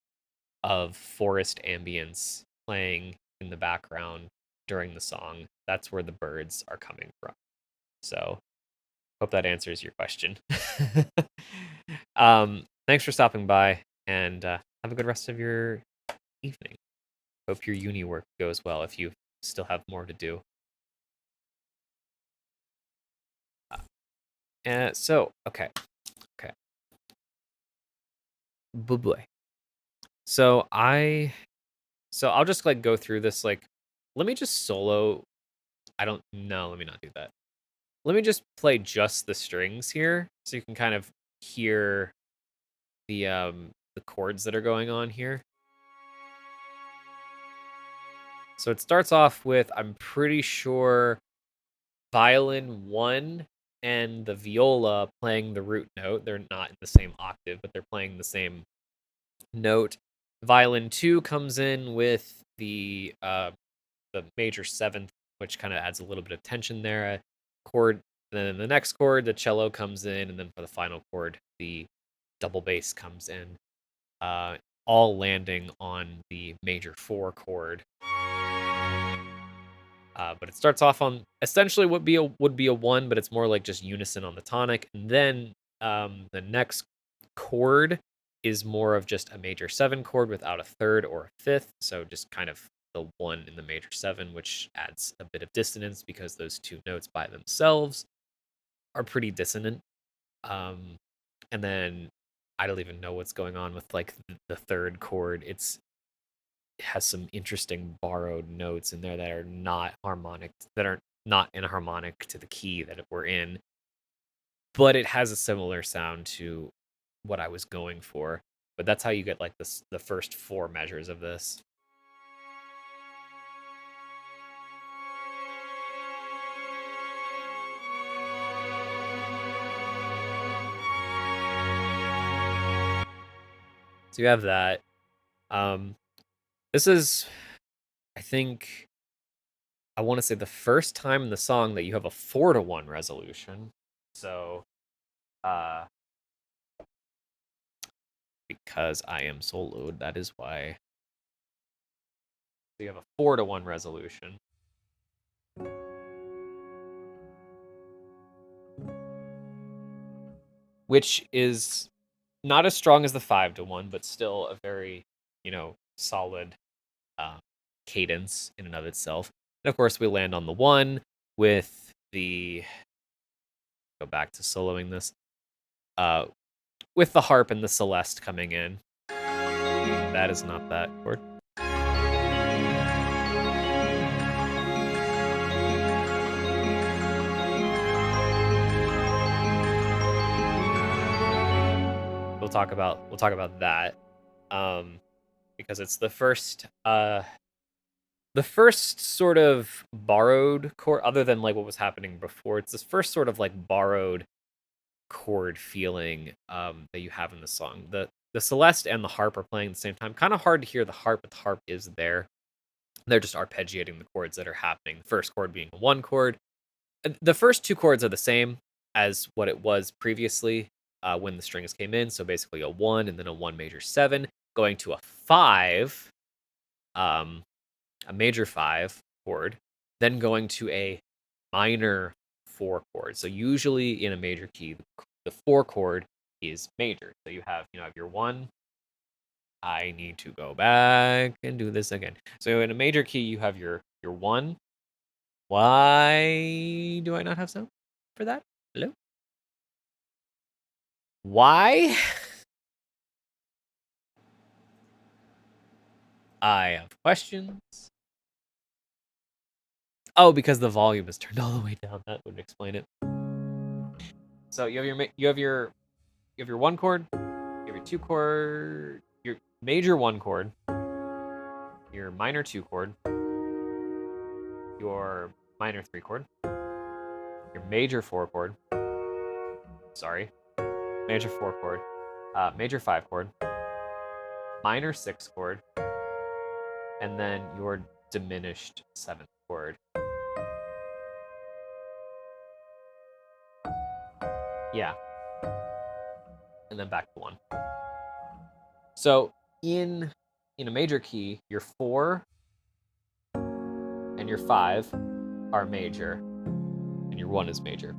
of forest ambience playing in the background during the song. That's where the birds are coming from. So, hope that answers your question. Thanks for stopping by, and have a good rest of your evening. Hope your uni work goes well if you still have more to do. Okay. Boy. So I'll just like go through this like let me just solo. I don't know, let me not do that. Let me just play just the strings here so you can kind of hear the chords that are going on here. So it starts off with, I'm pretty sure, violin 1 and the viola playing the root note. They're not in the same octave, but they're playing the same note. Violin 2 comes in with the major 7th, which kind of adds a little bit of tension there. A chord, then in the next chord, the cello comes in, and then for the final chord, the double bass comes in, all landing on the major 4 chord. But it starts off on essentially would be a 1, but it's more like just unison on the tonic, and then the next chord is more of just a major 7 chord without a third or a fifth, so just kind of the 1 in the major 7, which adds a bit of dissonance because those two notes by themselves are pretty dissonant. Um, and then I don't even know what's going on with like the third chord. It has some interesting borrowed notes in there that are not harmonic, that are not enharmonic to the key that we're in, but it has a similar sound to what I was going for. But that's how you get like the first 4 measures of this. So you have that. This is, I think, I want to say the first time in the song that you have a 4-to-1 resolution. So, uh, because I am soloed, that is why. So you have a 4-to-1 resolution. Which is not as strong as the 5-to-1, but still a very, solid cadence in and of itself. And of course, we land on the 1 with the, go back to soloing this, with the harp and the celeste coming in. That is not that chord. We'll talk about that, because it's the first sort of borrowed chord, other than like what was happening before. It's this first sort of like borrowed chord feeling that you have in the song. The celeste and the harp are playing at the same time. Kind of hard to hear the harp, but the harp is there. They're just arpeggiating the chords that are happening. The first chord being a 1 chord. The first 2 chords are the same as what it was previously when the strings came in. So basically a 1 and then a 1 major 7, going to a 5, a major 5 chord, then going to a minor 4 chord. So usually in a major key, the 4 chord is major. So you have your 1. I need to go back and do this again. So in a major key, you have your 1. Why do I not have sound for that? Hello? Why? I have questions. Oh, because the volume is turned all the way down. That would explain it. So you have your 1 chord, you have your 2 chord, your major 1 chord, your minor 2 chord, your minor 3 chord, your major 4 chord. Sorry, major 4 chord, major 5 chord, minor 6 chord, and then your diminished 7th chord. Yeah. And then back to 1. So in a major key, your 4 and your 5 are major, and your 1 is major.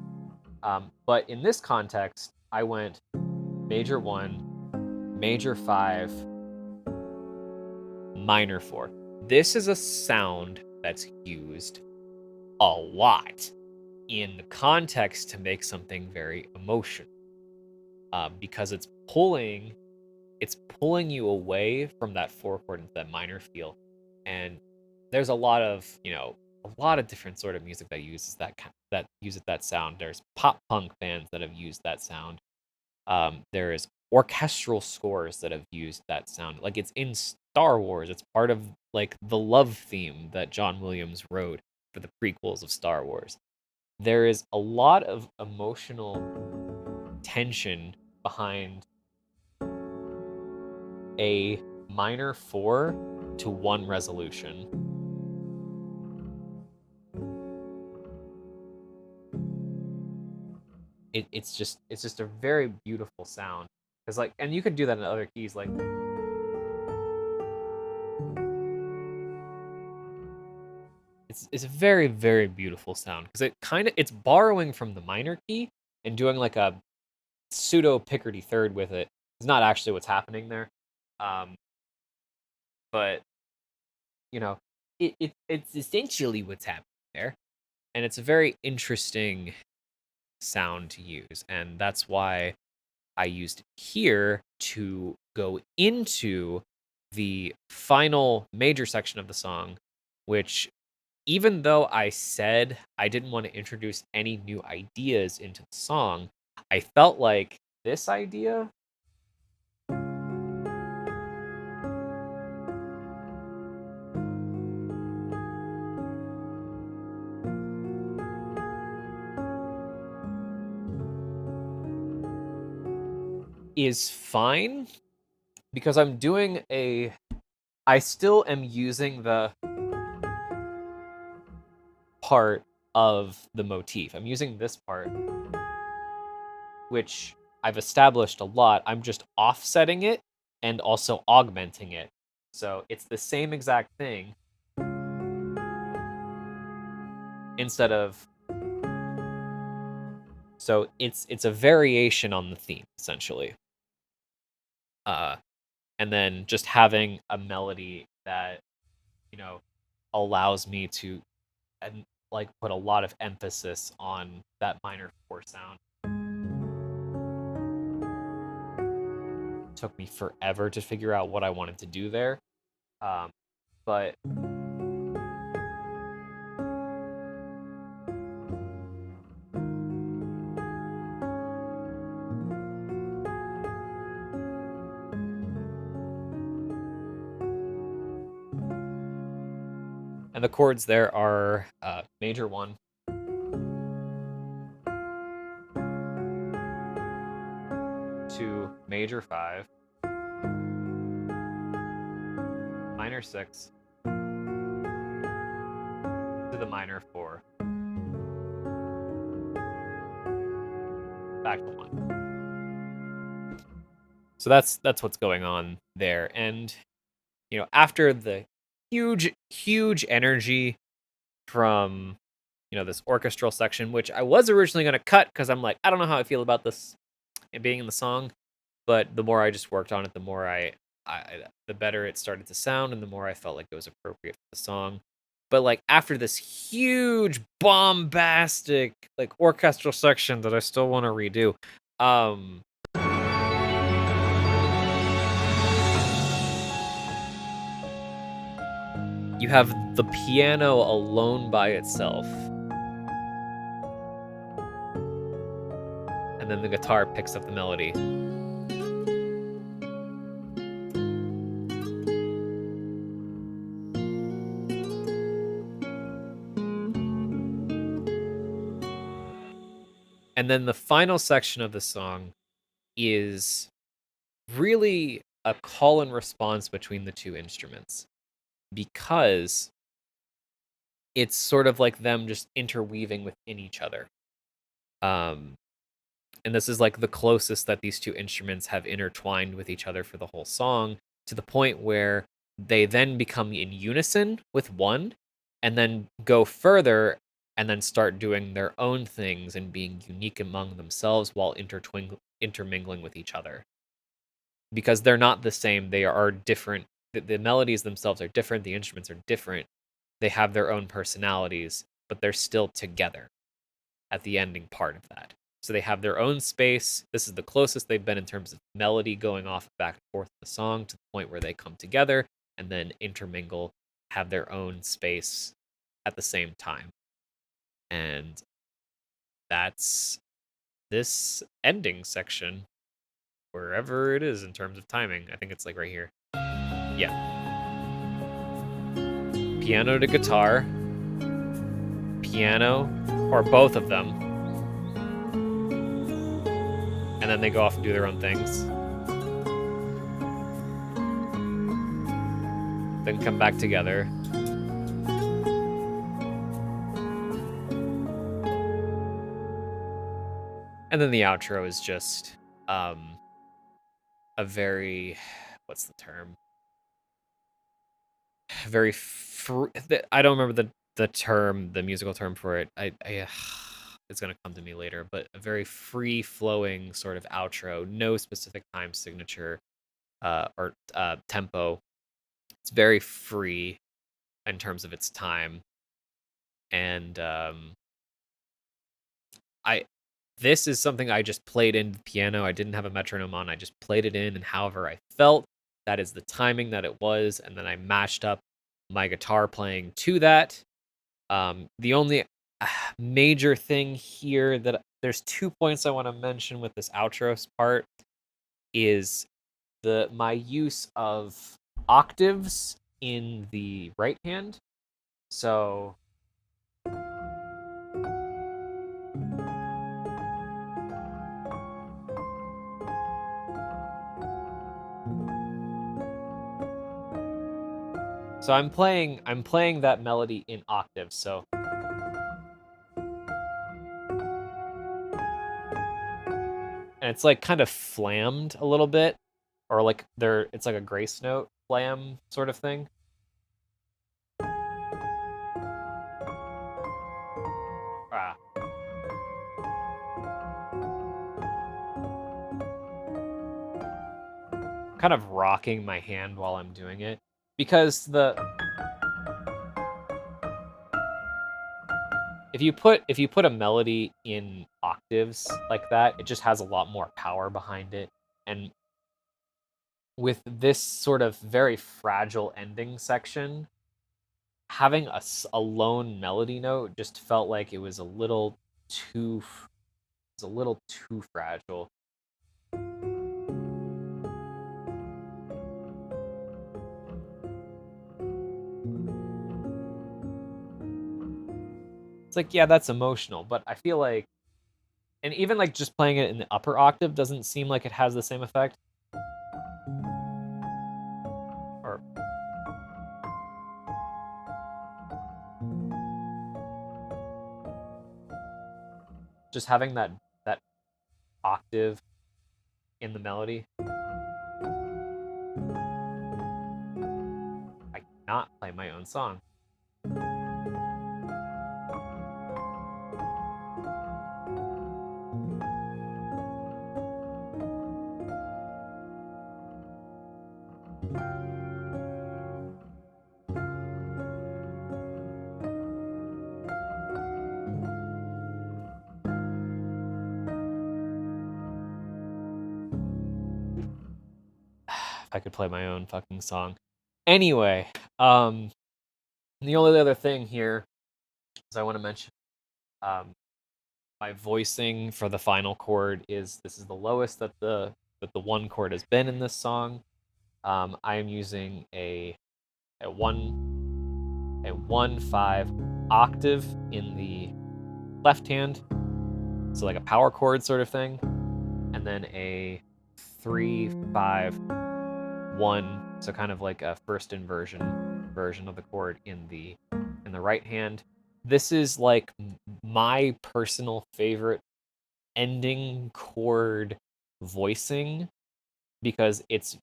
But in this context, I went major 1, major 5, minor 4. This is a sound that's used a lot in context to make something very emotional, because it's pulling you away from that 4 chord into that minor feel. And there's a lot of different sort of music that uses that sound. There's pop punk bands that have used that sound. There is orchestral scores that have used that sound. Like it's in Star Wars. It's part of like the love theme that John Williams wrote for the prequels of Star Wars. There is a lot of emotional tension behind a minor 4 to 1 resolution. It's just a very beautiful sound, because like, and you could do that in other keys, like it's a very, very beautiful sound, because it's borrowing from the minor key and doing like a pseudo Picardy third with it. It's not actually what's happening there, um, but you know, it's essentially what's happening there, and it's a very interesting sound to use, and that's why I used it here to go into the final major section of the song, which, even though I said I didn't want to introduce any new ideas into the song, I felt like this idea is fine, because I still am using the part of the motif. I'm using this part, which I've established a lot. I'm just offsetting it and also augmenting it. So it's the same exact thing, instead of, so it's a variation on the theme, essentially. Uh and then just having a melody that, you know, allows me to, and like, put a lot of emphasis on that minor 4 sound. Took me forever to figure out what I wanted to do there. But and the chords there are major 1, to major 5, minor 6, to the minor 4, back to 1. So that's what's going on there. And after the huge energy from this orchestral section, which I was originally going to cut because I'm like, I don't know how I feel about this being in the song, but the more I just worked on it, the more the better it started to sound, and the more I felt like it was appropriate for the song. But like, after this huge bombastic like orchestral section that I still want to redo, you have the piano alone by itself, and then the guitar picks up the melody. And then the final section of the song is really a call and response between the two instruments, because it's sort of like them just interweaving within each other. And this is like the closest that these two instruments have intertwined with each other for the whole song, to the point where they then become in unison with one, and then go further and then start doing their own things and being unique among themselves while intermingling with each other. Because they're not the same, they are different. The melodies themselves are different, the instruments are different, they have their own personalities, but they're still together at the ending part of that. So they have their own space. This is the closest they've been in terms of melody going off back and forth in the song, to the point where they come together and then intermingle, have their own space at the same time. And that's this ending section, wherever it is in terms of timing. I think it's like right here. Yeah. piano to guitar, piano, or both of them, and then they go off and do their own things. Then come back together. And then the outro is just a very, what's the term? Very I don't remember the term, the musical term for it. I it's gonna come to me later, but a very free flowing sort of outro, no specific time signature or tempo. It's very free in terms of its time, and I this is something I just played in the piano. I didn't have a metronome on. I just played it in, and however I felt, that is the timing that it was, and then I matched up my guitar playing to that. The only major thing here that there's 2 points I want to mention with this outro part is my use of octaves in the right hand. So I'm playing that melody in octaves. So and it's like kind of flammed a little bit, or like it's like a grace note flam sort of thing. Ah. Kind of rocking my hand while I'm doing it because if you put a melody in octaves like that, it just has a lot more power behind it. And with this sort of very fragile ending section, having a lone melody note just felt like it was a little too fragile. It's like, yeah, that's emotional, but I feel like, and even like just playing it in the upper octave doesn't seem like it has the same effect. Or just having that octave in the melody. I cannot play my own song. I could play my own fucking song. Anyway, the only other thing here is I want to mention my voicing for the final chord is this is the lowest that the one chord has been in this song. I am using a 1/5 octave in the left hand, so like a power chord sort of thing, and then a 3/5/1, so kind of like a first inversion version of the chord in the right hand. This is like my personal favorite ending chord voicing because it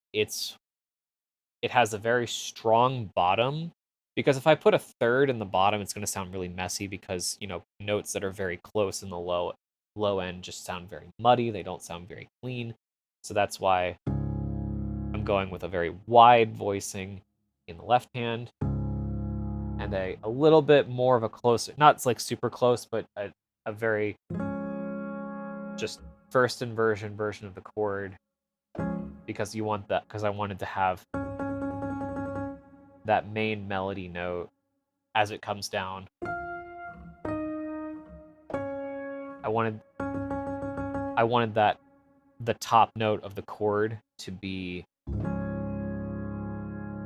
has a very strong bottom. Because if I put a third in the bottom, it's going to sound really messy because, notes that are very close in the low end just sound very muddy. They don't sound very clean. So that's why I'm going with a very wide voicing in the left hand and a little bit more of a closer, not like super close, but a very just first inversion version of the chord because I wanted to have that main melody note as it comes down. I wanted that the top note of the chord to be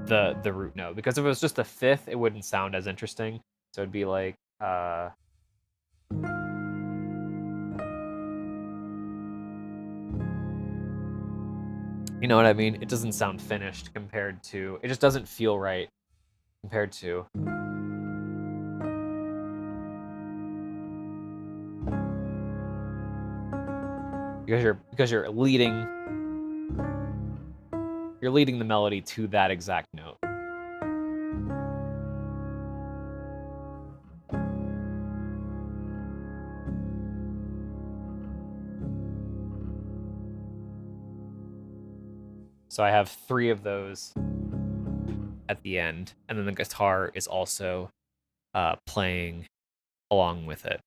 the root note, because if it was just the fifth, it wouldn't sound as interesting. So it'd be like you know what I mean? It doesn't sound finished compared to, it just doesn't feel right compared to. Because you're leading the melody to that exact note. So I have 3 of those at the end, and then the guitar is also playing along with it.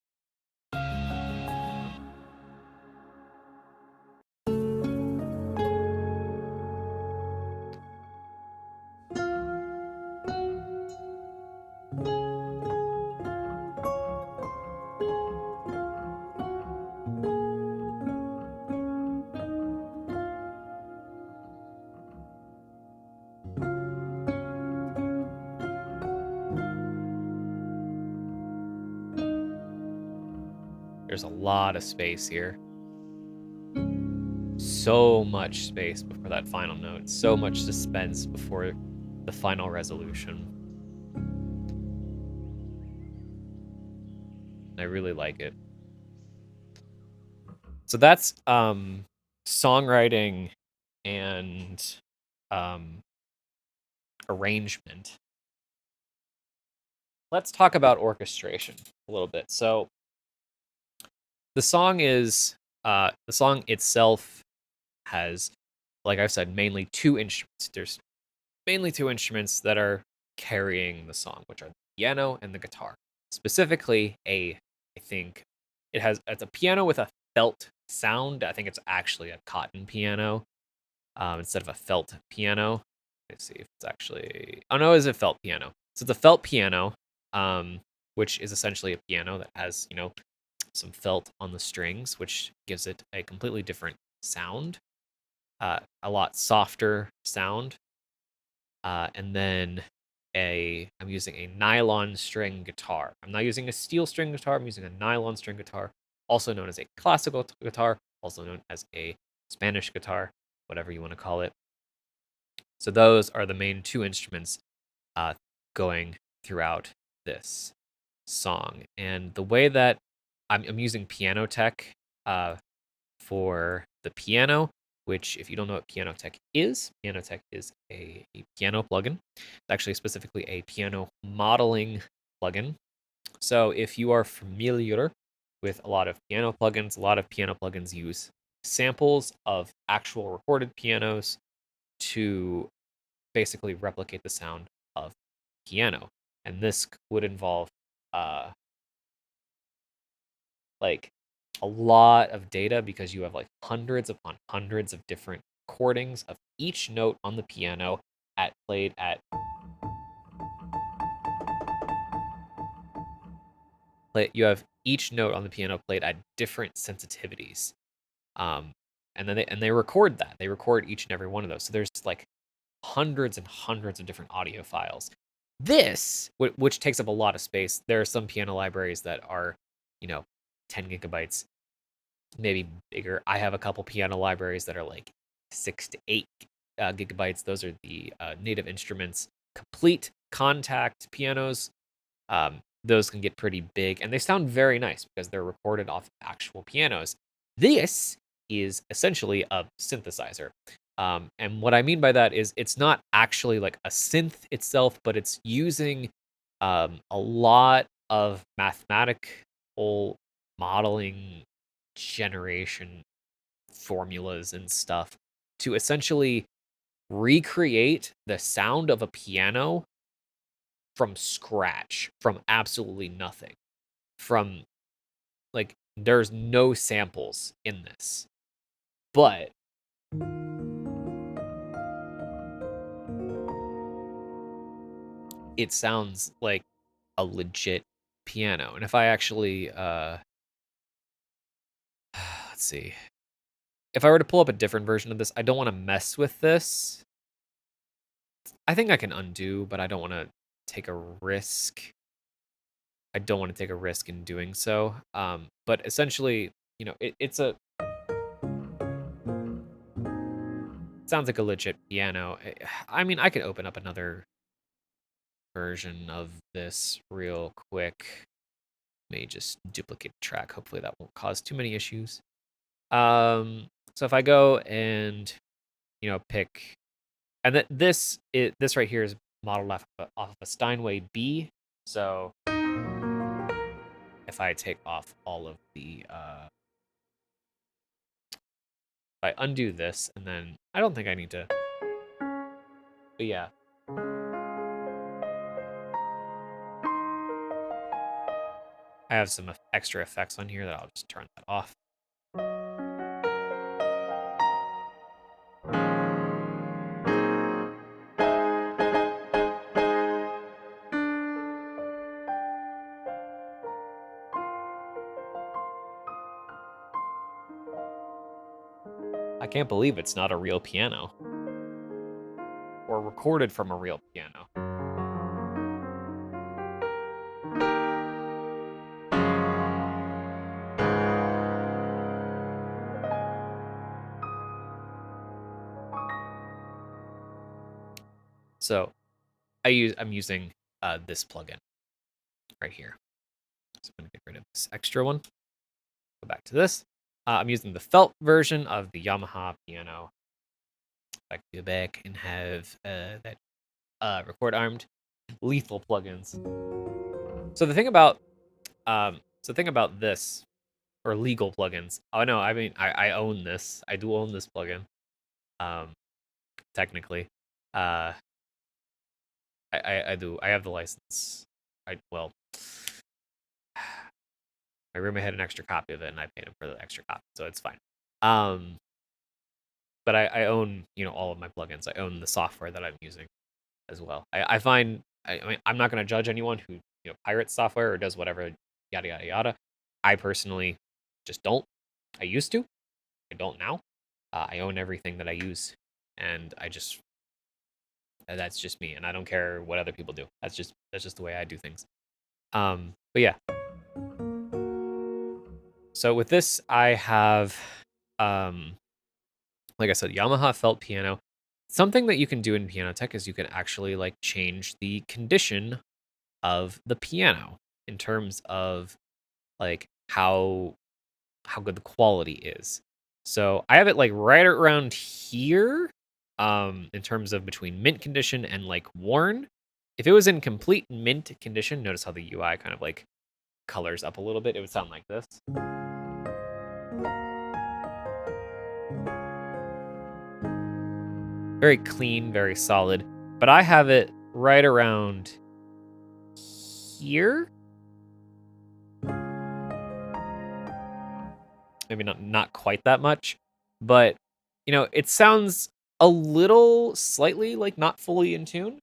There's a lot of space here. So much space before that final note. So much suspense before the final resolution. I really like it. So that's songwriting and arrangement. Let's talk about orchestration a little bit. So the song itself has, like I've said, mainly 2 instruments. There's mainly 2 instruments that are carrying the song, which are the piano and the guitar. Specifically, I think it's a piano with a felt sound. I think it's actually a cotton piano instead of a felt piano. Let's see if it's actually. Oh no, it's a felt piano. So it's a felt piano, which is essentially a piano that has some felt on the strings, which gives it a completely different sound, a lot softer sound. And then I'm using a nylon string guitar. I'm not using a steel string guitar. I'm using a nylon string guitar, also known as a classical guitar, also known as a Spanish guitar, whatever you want to call it. So those are the main 2 instruments going throughout this song. And the way that I'm using Piano Tech for the piano, which, if you don't know what Piano Tech is a piano plugin. It's actually specifically a piano modeling plugin. So if you are familiar with a lot of piano plugins use samples of actual recorded pianos to basically replicate the sound of piano. And this would involve like a lot of data, because you have like hundreds upon hundreds of different recordings of each note on the piano played at you have each note on the piano played at different sensitivities. And then they record that. They record each and every one of those. So there's like hundreds and hundreds of different audio files. This, which takes up a lot of space. There are some piano libraries that are, 10 gigabytes, maybe bigger. I have a couple piano libraries that are like 6 to 8 gigabytes. Those are the Native Instruments complete contact pianos. Those can get pretty big, and they sound very nice because they're recorded off actual pianos. This is essentially a synthesizer. And what I mean by that is it's not actually like a synth itself, but it's using a lot of mathematical modeling generation formulas and stuff to essentially recreate the sound of a piano from scratch, from absolutely nothing. From like, there's no samples in this, but it sounds like a legit piano. And if I actually let's see. If I were to pull up a different version of this, I don't want to mess with this. I think I can undo, but I don't want to take a risk. I don't want to take a risk in doing so. But essentially, it's a sounds like a legit piano. I mean, I could open up another version of this real quick. May just duplicate the track. Hopefully that won't cause too many issues. So if I go and pick, and this right here is modeled off of a Steinway B. So if I take off all of the, if I undo this, and then I don't think I need to, but yeah. I have some extra effects on here that I'll just turn that off. I can't believe it's not a real piano. Or recorded from a real piano. So I'm using this plugin right here. So I'm gonna get rid of this extra one. Go back to this. I'm using the felt version of the Yamaha piano. I can go back and have that record armed lethal plugins. So the thing about this, or legal plugins. Oh no, I mean I own this. I do own this plugin. Technically. I do. I have the license. My roommate had an extra copy of it, and I paid him for the extra copy, so it's fine. But I own all of my plugins. I own the software that I'm using as well. I find I mean I'm not going to judge anyone who pirates software or does whatever, yada yada yada. I personally just don't. I used to. I don't now. I own everything that I use, and that's just me, and I don't care what other people do. That's just the way I do things. But yeah. So with this, I have, like I said, Yamaha felt piano. Something that you can do in Piano Tech is you can actually change the condition of the piano in terms of how good the quality is. So I have it right around here, in terms of between mint condition and worn. If it was in complete mint condition, notice how the UI kind of colors up a little bit. It would sound like this. Very clean, very solid. But I have it right around here. Maybe not quite that much, but it sounds a little slightly not fully in tune.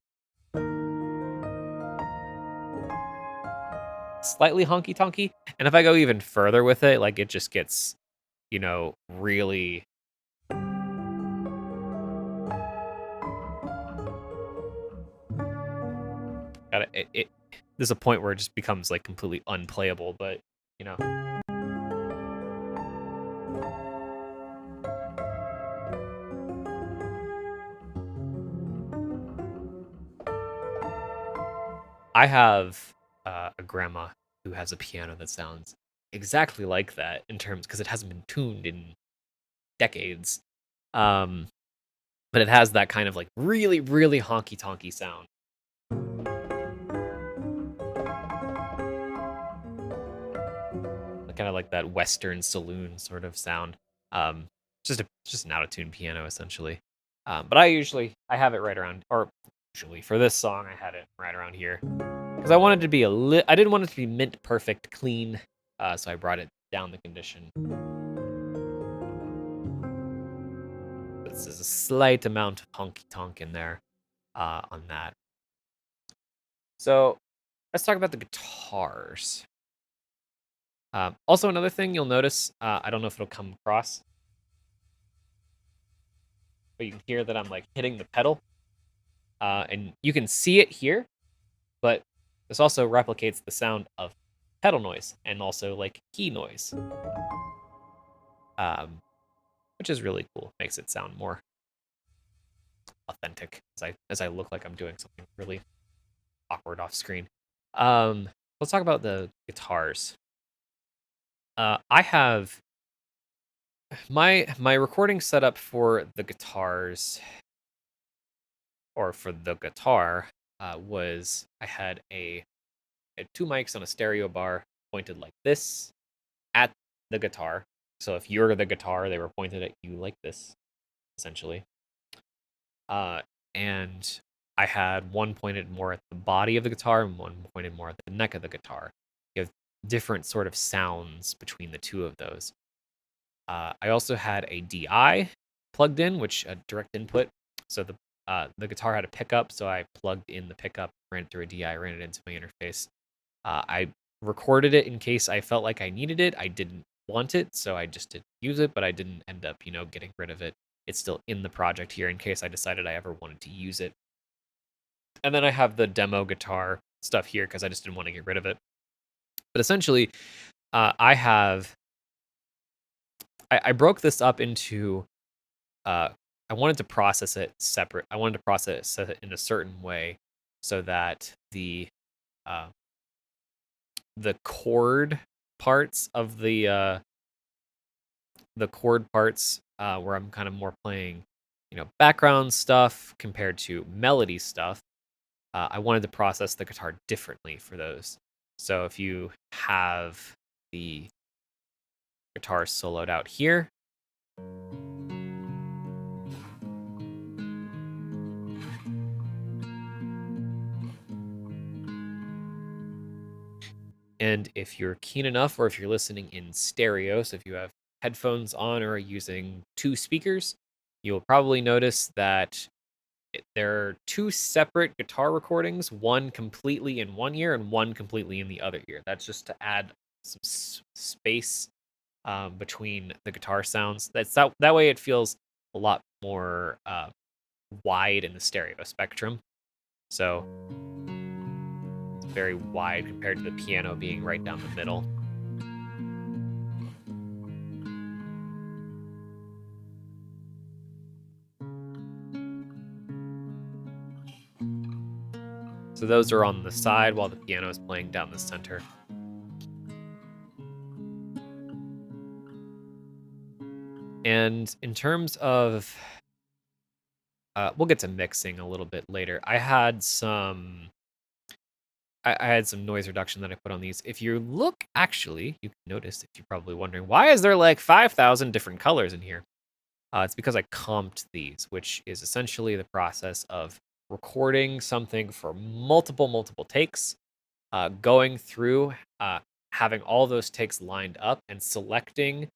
Slightly honky tonky. And if I go even further with it, it just gets, really got it. There's a point where it just becomes completely unplayable, but I have a grandma who has a piano that sounds exactly like that in terms, because it hasn't been tuned in decades. But it has that kind of really, really honky tonky sound. Kind of like that Western saloon sort of sound. Just an out of tune piano essentially. But I have it right around, or usually for this song I had it right around here, because I wanted it to be I didn't want it to be mint perfect clean, so I brought it down the condition. There's a slight amount of honky tonk in there on that. So let's talk about the guitars. Also, another thing you'll notice, I don't know if it'll come across, but you can hear that I'm hitting the pedal. and you can see it here, but this also replicates the sound of pedal noise and also like key noise, which is really cool. Makes it sound more authentic as I look like I'm doing something really awkward off screen. Let's talk about the guitars. I have my recording setup for the guitars, or for the guitar, was I had two mics on a stereo bar pointed like this at the guitar. So if you're the guitar, they were pointed at you like this, essentially. And I had one pointed more at the body of the guitar and one pointed more at the neck of the guitar. You have different sort of sounds between the two of those. I also had a DI plugged in, which a direct input. So the guitar had a pickup, so I plugged in the pickup, ran it through a DI, ran it into my interface. I recorded it in case I felt like I needed it. I didn't want it, so I just didn't use it, but I didn't end up, getting rid of it. It's still in the project here in case I decided I ever wanted to use it. And then I have the demo guitar stuff here because I just didn't want to get rid of it. But essentially, I broke this up into, I wanted to process it separate. I wanted to process it in a certain way so that uh, the chord parts of the chord parts, where I'm kind of more playing, background stuff compared to melody stuff. I wanted to process the guitar differently for those. So if you have the guitar soloed out here, and if you're keen enough, or if you're listening in stereo, so if you have headphones on or are using two speakers, you'll probably notice that there are two separate guitar recordings, one completely in one ear and one completely in the other ear. That's just to add some space between the guitar sounds. That way it feels a lot more wide in the stereo spectrum. So it's very wide compared to the piano being right down the middle. So those are on the side while the piano is playing down the center. And in terms of, we'll get to mixing a little bit later. I had some noise reduction that I put on these. If you look, actually, you can notice, if you're probably wondering, why is there like 5,000 different colors in here? It's because I comped these, which is essentially the process of recording something for multiple takes, going through, having all those takes lined up and selecting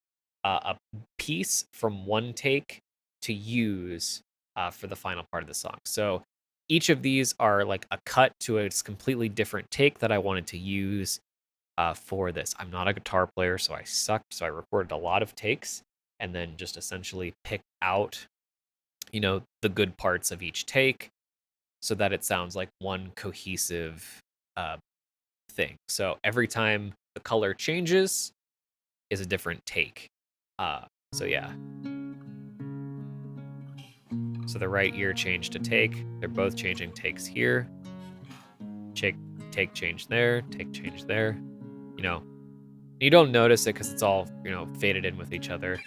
a piece from one take to use for the final part of the song. So each of these are like a cut to a completely different take that I wanted to use for this. I'm not a guitar player, so I sucked. So I recorded a lot of takes and then just essentially picked out, the good parts of each take so that it sounds like one cohesive thing. So every time the color changes is a different take. So yeah. So the right ear changed to take. They're both changing takes here. Take change there. Take change there. You don't notice it because it's all, faded in with each other.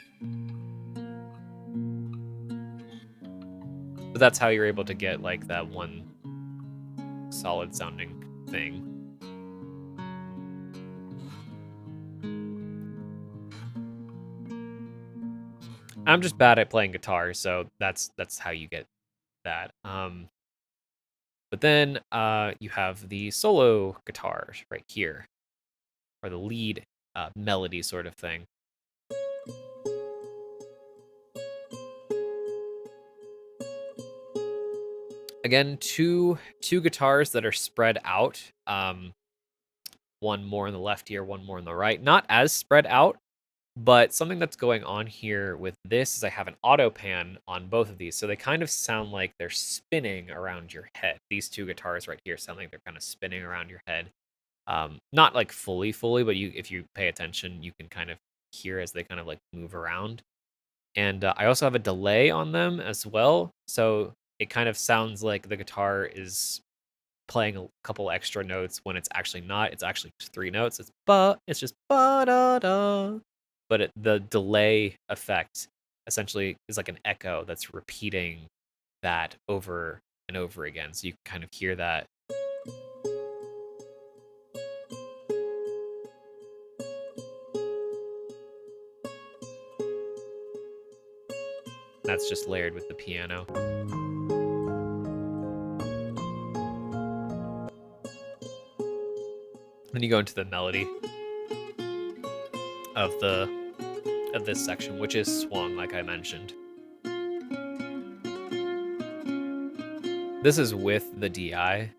But that's how you're able to get like that one solid sounding thing. I'm just bad at playing guitar, so that's how you get that. But then you have the solo guitars right here, or the lead melody sort of thing. Again, two guitars that are spread out. One more in the left ear, one more in the right. Not as spread out, But something that's going on here with this is I have an auto pan on both of these. So they kind of sound like they're spinning around your head. These two guitars right here sound like they're kind of spinning around your head. Not like fully, but if you pay attention, you can kind of hear as they kind of like move around. And I also have a delay on them as well. So it kind of sounds like the guitar is playing a couple extra notes when it's actually not. It's actually just 3 notes. It's just ba da da. But the delay effect essentially is like an echo that's repeating that over and over again. So you can kind of hear that. That's just layered with the piano. Then you go into the melody of this section, which is swung, like I mentioned. This is with the DI.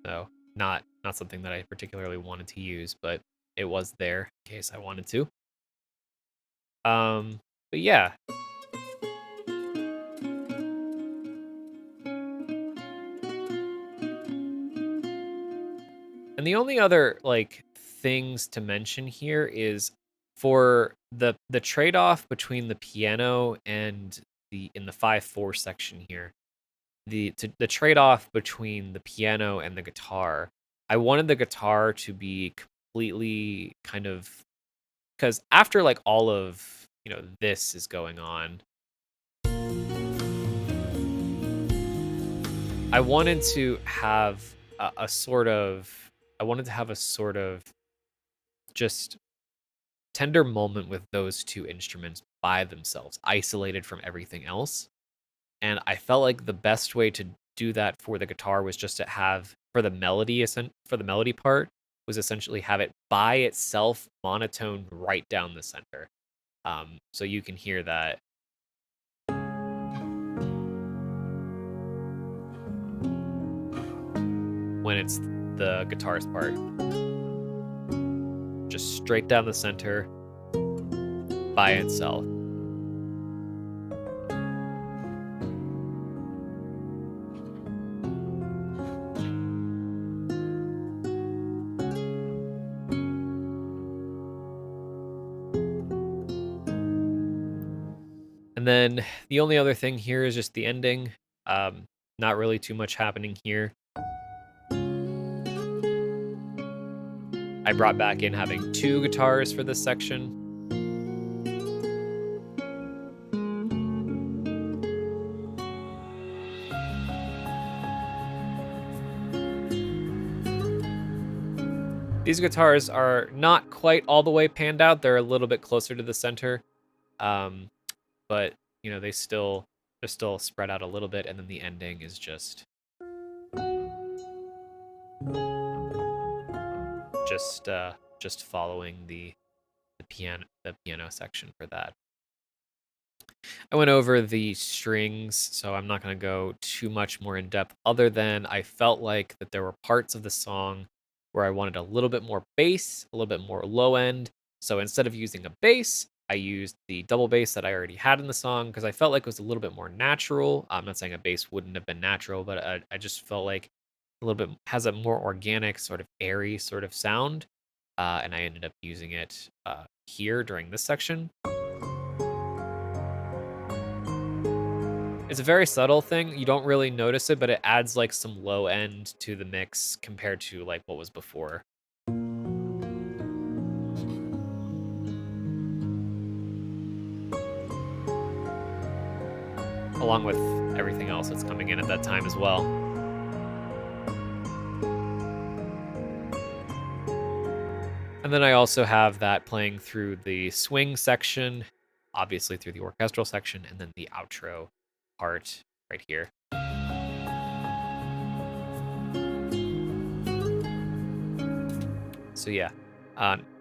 So not something that I particularly wanted to use, but it was there in case I wanted to. But yeah. And the only other like things to mention here is for the trade-off between the piano and in the 5/4 section here. The trade-off between the piano and the guitar. I wanted the guitar to be completely kind of, because after like all of, this is going on, I wanted to have a sort of just tender moment with those two instruments by themselves, isolated from everything else. And I felt like the best way to do that for the guitar was just to have, for the melody part, was essentially have it by itself monotone right down the center. So you can hear that. When it's the guitar's part. Just straight down the center by itself. And then the only other thing here is just the ending. Not really too much happening here. I brought back in having 2 guitars for this section. These guitars are not quite all the way panned out. They're a little bit closer to the center. But, they're still spread out a little bit, and then the ending is just following the piano section for that. I went over the strings, so I'm not going to go too much more in depth, other than I felt like that there were parts of the song where I wanted a little bit more bass, a little bit more low end. So instead of using a bass, I used the double bass that I already had in the song because I felt like it was a little bit more natural. I'm not saying a bass wouldn't have been natural, but I just felt like a little bit has a more organic, sort of airy sort of sound. And I ended up using it here during this section. It's a very subtle thing. You don't really notice it, but it adds like some low end to the mix compared to like what was before. Along with everything else that's coming in at that time as well. And then I also have that playing through the swing section, obviously through the orchestral section, and then the outro part right here. So yeah,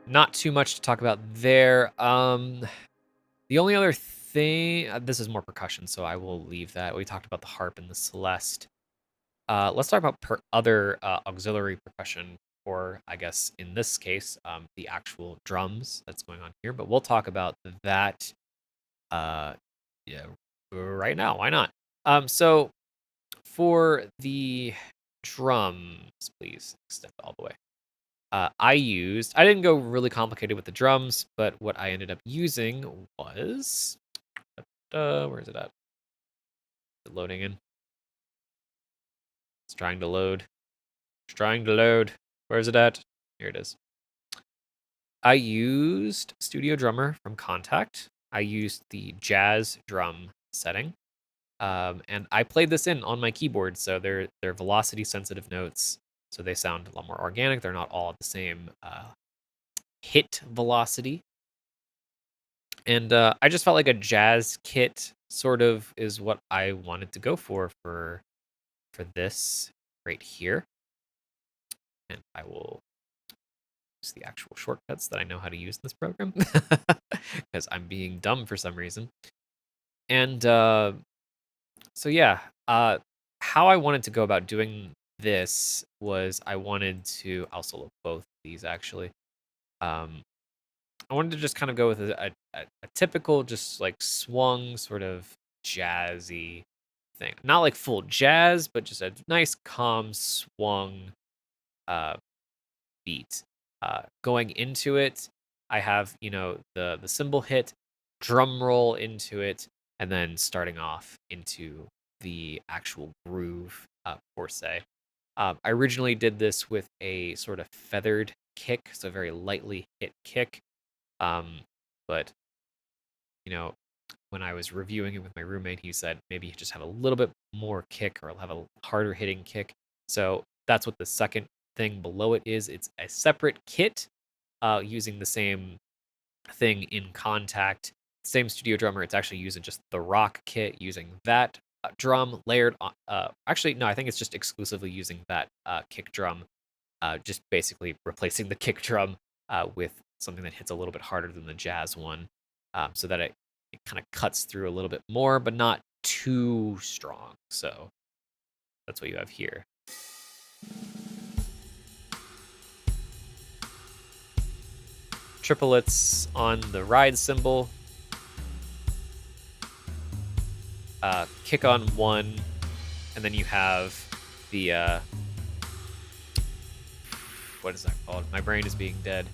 not too much to talk about there. The only other think this is more percussion, so I will leave that. We talked about the harp and the celeste. Let's talk about other auxiliary percussion, or I guess in this case, the actual drums that's going on here. But we'll talk about that, uh, yeah, right now. Why not? So for the drums, please extend all the way. I didn't go really complicated with the drums, but what I ended up using was, where is it at? Is it loading in? It's trying to load. It's trying to load. Where is it at? Here it is. I used Studio Drummer from Contact. I used the jazz drum setting. And I played this in on my keyboard, so they're velocity sensitive notes, so they sound a lot more organic. They're not all at the same hit velocity. And I just felt like a jazz kit sort of is what I wanted to go for this right here. And I will use the actual shortcuts that I know how to use in this program because I'm being dumb for some reason. And so yeah, how I wanted to go about doing this was I wanted to. I'll solo both these actually. Um, I wanted to just kind of go with a typical, just like swung sort of jazzy thing. Not like full jazz, but just a nice calm swung uh, beat. Going into it, I have the cymbal hit, drum roll into it, and then starting off into the actual groove per se. I originally did this with a sort of feathered kick, so very lightly hit kick. Um, but you know, when I was reviewing it with my roommate, he said maybe just have a little bit more kick or have a harder hitting kick. So that's what the second thing below it is. It's a separate kit using the same thing in Contact. Same Studio Drummer. It's actually using just the rock kit, using that drum layered on. Actually, no, I think it's just exclusively using that kick drum. Just basically replacing the kick drum with something that hits a little bit harder than the jazz one, so that it kind of cuts through a little bit more, but not too strong. So that's what you have here. Triplets on the ride cymbal. Kick on one, and then you have the what is that called? My brain is being dead.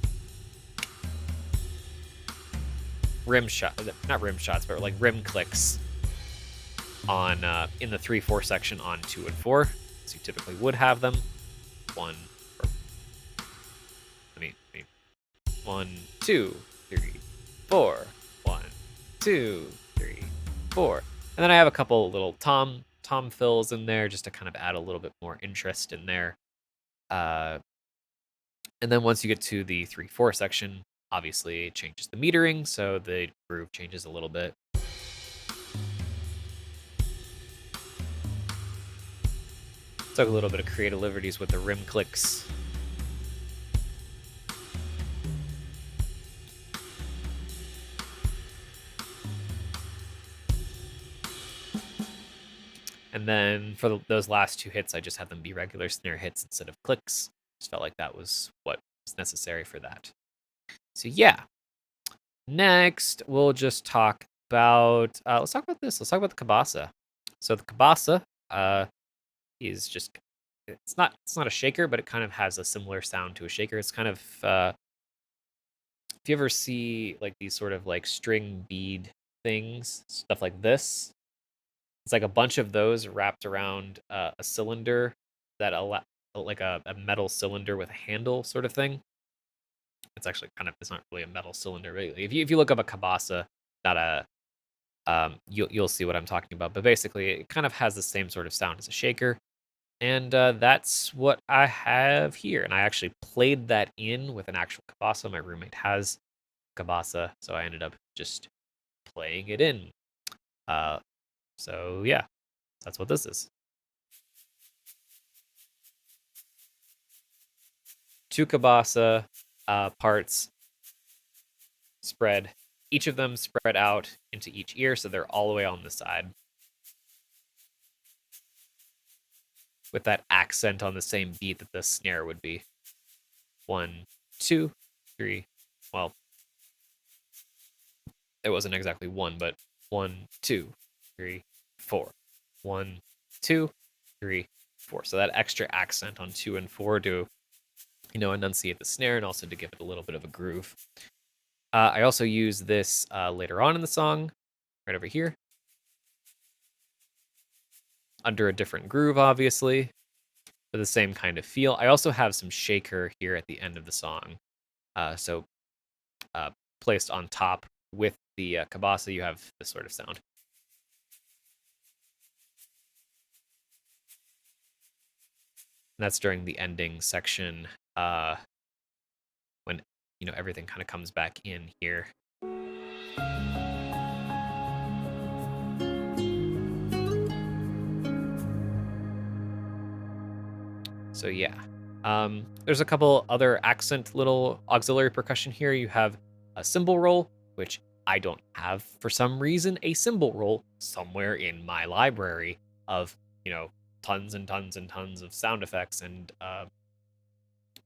Rim shot, not rim shots, but like rim clicks on in the 3/4 section on 2 and 4. So you typically would have them. One, or, let me 1, 2, 3, 4. 1, 2, 3, 4. And then I have a couple little tom fills in there just to kind of add a little bit more interest in there. And then once you get to the 3/4 section, obviously it changes the metering, so the groove changes a little bit. Took a little bit of creative liberties with the rim clicks. And then for those last 2 hits, I just had them be regular snare hits instead of clicks. Just felt like that was what was necessary for that. So yeah. Next, we'll just talk about, let's talk about this. Let's talk about the kabasa. So the kabasa is just, it's not a shaker, but it kind of has a similar sound to a shaker. It's kind of, if you ever see like these sort of like string bead things, stuff like this, it's like a bunch of those wrapped around a cylinder that like a metal cylinder with a handle sort of thing. It's actually kind of, it's not really a metal cylinder. Really. If you look up a kabasa, not a you'll see what I'm talking about. But basically, it kind of has the same sort of sound as a shaker, and that's what I have here. And I actually played that in with an actual kabasa. My roommate has kabasa, so I ended up just playing it in. So yeah, that's what this is. 2 kabasa parts spread each of them spread out into each ear, so they're all the way on the side. With that accent on the same beat that the snare would be. 1, 2, 3. Well, it wasn't exactly 1, but 1, 2, 3, 4. 1, 2, 3, 4. So that extra accent on 2 and 4 to, enunciate the snare and also to give it a little bit of a groove. I also use this later on in the song, right over here, under a different groove, obviously, for the same kind of feel. I also have some shaker here at the end of the song. So placed on top with the kabasa, you have this sort of sound. And that's during the ending section, when everything kind of comes back in here. So yeah, there's a couple other accent little auxiliary percussion here. You have a cymbal roll, which I don't have for some reason a cymbal roll somewhere in my library of tons and tons and tons of sound effects and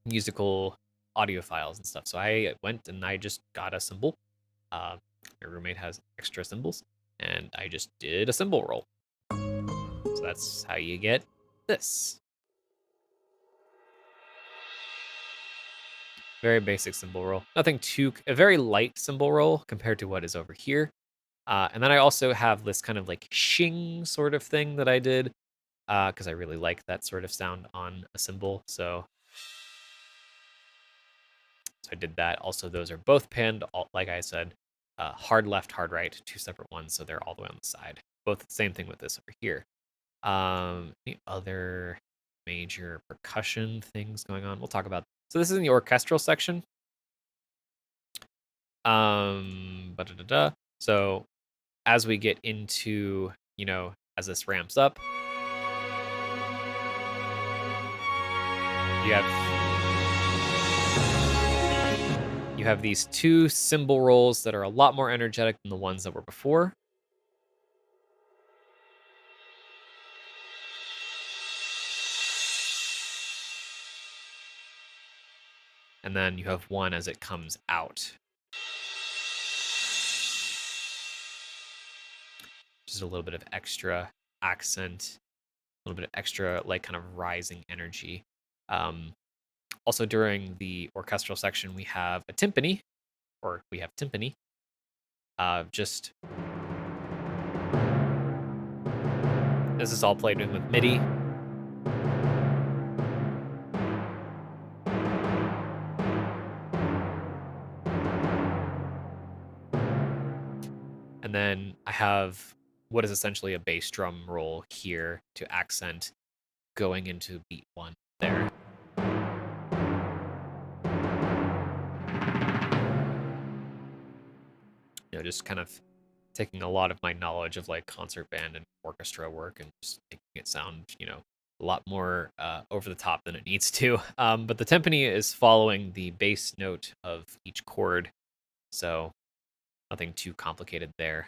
musical audio files and stuff. So I went and I just got a cymbal. My roommate has extra cymbals, and I just did a cymbal roll. So that's how you get this. Very basic cymbal roll. Nothing a very light cymbal roll compared to what is over here. And then I also have this kind of like shing sort of thing that I did because I really like that sort of sound on a cymbal. So I did that. Also, those are both pinned, like I said, hard left, hard right, 2 separate ones. So they're all the way on the side. Both same thing with this over here. Any other major percussion things going on? We'll talk about. So this is in the orchestral section. So as we get into, as this ramps up, you have these 2 cymbal rolls that are a lot more energetic than the ones that were before. And then you have one as it comes out. Just a little bit of extra accent, a little bit of extra like kind of rising energy. Also during the orchestral section, we have a timpani, or we have timpani. Just this is all played with MIDI. And then I have what is essentially a bass drum roll here to accent going into beat 1 there. Just kind of taking a lot of my knowledge of like concert band and orchestra work and just making it sound, a lot more over the top than it needs to. But the timpani is following the bass note of each chord, so nothing too complicated there.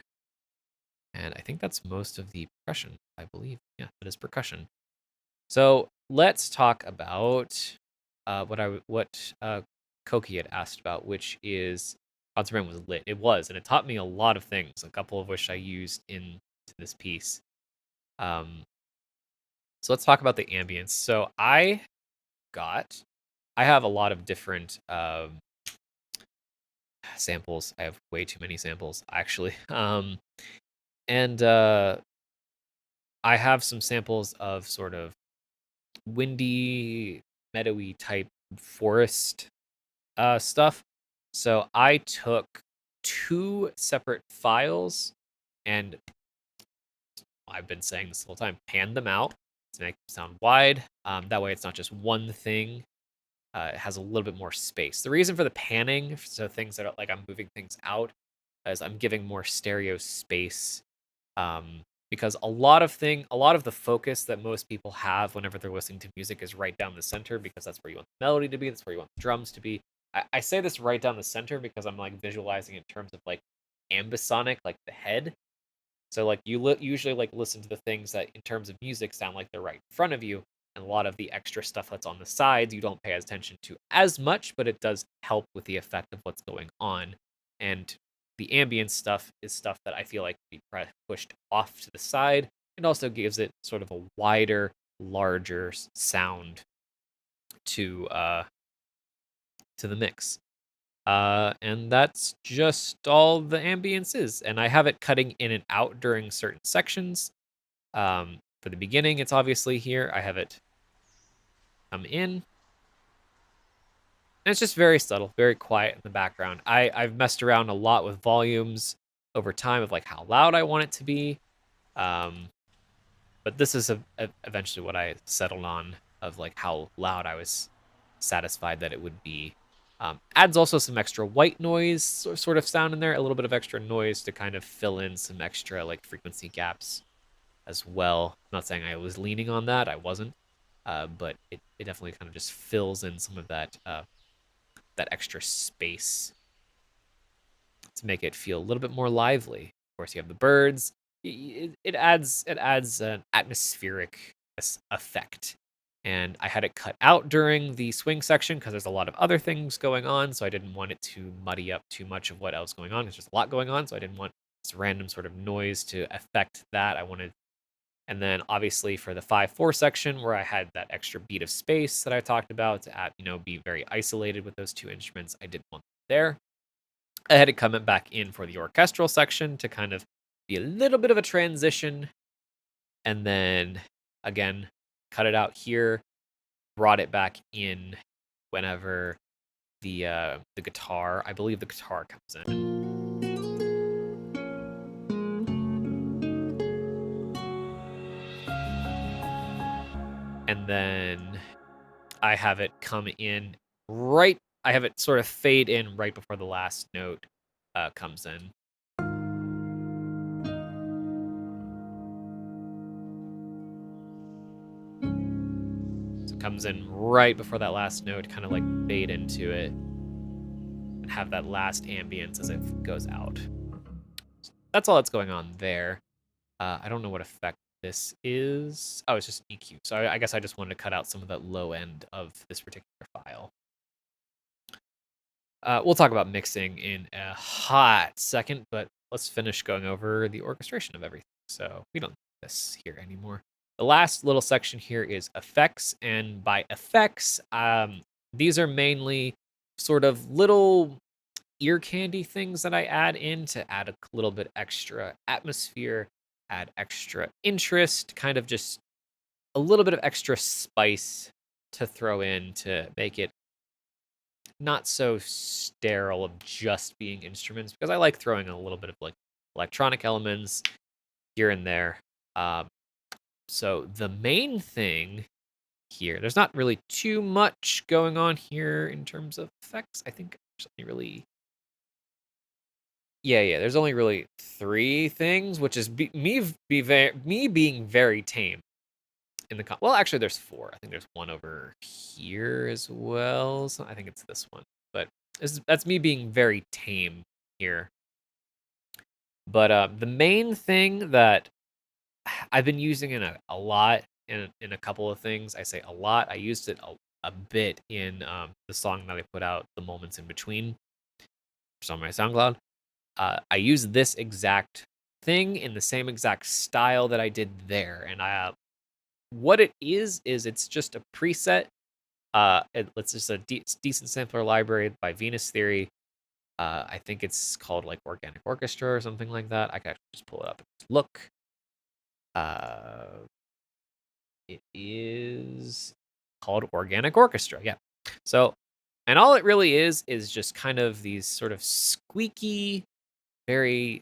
And I think that's most of the percussion, I believe. Yeah, that is percussion. So let's talk about what Koki had asked about, which is concert band was lit. It was, and it taught me a lot of things, a couple of which I used in this piece. So let's talk about the ambience. So I have a lot of different samples. I have way too many samples, actually. And I have some samples of sort of windy, meadowy type forest stuff. So I took 2 separate files and I've been saying this the whole time, pan them out to make them sound wide. That way it's not just one thing. It has a little bit more space. The reason for the panning, so things that are like I'm moving things out, is I'm giving more stereo space. Because a lot of the focus that most people have whenever they're listening to music is right down the center, because that's where you want the melody to be, that's where you want the drums to be. I say this right down the center because I'm like visualizing in terms of like ambisonic, like the head. So like you usually like listen to the things that in terms of music sound like they're right in front of you, and a lot of the extra stuff that's on the sides you don't pay attention to as much, but it does help with the effect of what's going on. And the ambient stuff is stuff that I feel like can be pushed off to the side, and also gives it sort of a wider, larger sound to the mix. And that's just all the ambience is. And I have it cutting in and out during certain sections. For the beginning, it's obviously here. I have it come in. And it's just very subtle, very quiet in the background. I've messed around a lot with volumes over time of like how loud I want it to be. But this is eventually what I settled on of like how loud I was satisfied that it would be. Adds also some extra white noise sort of sound in there, a little bit of extra noise to kind of fill in some extra like frequency gaps as well. I'm not saying I was leaning on that, I wasn't, but it definitely kind of just fills in some of that that extra space to make it feel a little bit more lively. Of course, you have the birds. It adds an atmospheric effect. And I had it cut out during the swing section because there's a lot of other things going on, so I didn't want it to muddy up too much of what else going on. There's just a lot going on, so I didn't want this random sort of noise to affect that. I wanted, and then obviously for the 5/4 section where I had that extra beat of space that I talked about to add, be very isolated with those two instruments, I didn't want there. I had it come back in for the orchestral section to kind of be a little bit of a transition, and then again cut it out here, brought it back in whenever the guitar, I believe the guitar comes in. And then I have it come in right, I have it sort of fade in right before the last note comes in. So it comes in right before that last note, kind of like fade into it and have that last ambience as it goes out. So that's all that's going on there. I don't know what effect this is. Oh, it's just EQ. So I guess I just wanted to cut out some of that low end of this particular file. We'll talk about mixing in a hot second, but let's finish going over the orchestration of everything. So we don't need this here anymore. The last little section here is effects, and by effects, these are mainly sort of little ear candy things that I add in to add a little bit extra atmosphere, add extra interest, kind of just a little bit of extra spice to throw in to make it not so sterile of just being instruments, because I like throwing a little bit of like electronic elements here and there. So the main thing here, there's not really too much going on here in terms of effects. I think there's only really, yeah, there's only really 3 things, which is me being very tame in the well, actually there's 4. I think there's one over here as well. So I think it's this one. But that's me being very tame here. But the main thing that I've been using in a lot in a couple of things, I say a lot. I used it a bit in the song that I put out, The Moments in Between. It's on my SoundCloud. I use this exact thing in the same exact style that I did there, and what it is it's just a preset. It's just a decent sampler library by Venus Theory. I think it's called like Organic Orchestra or something like that. I can actually just pull it up and just look. It is called Organic Orchestra. Yeah. So, and all it really is just kind of these sort of squeaky, very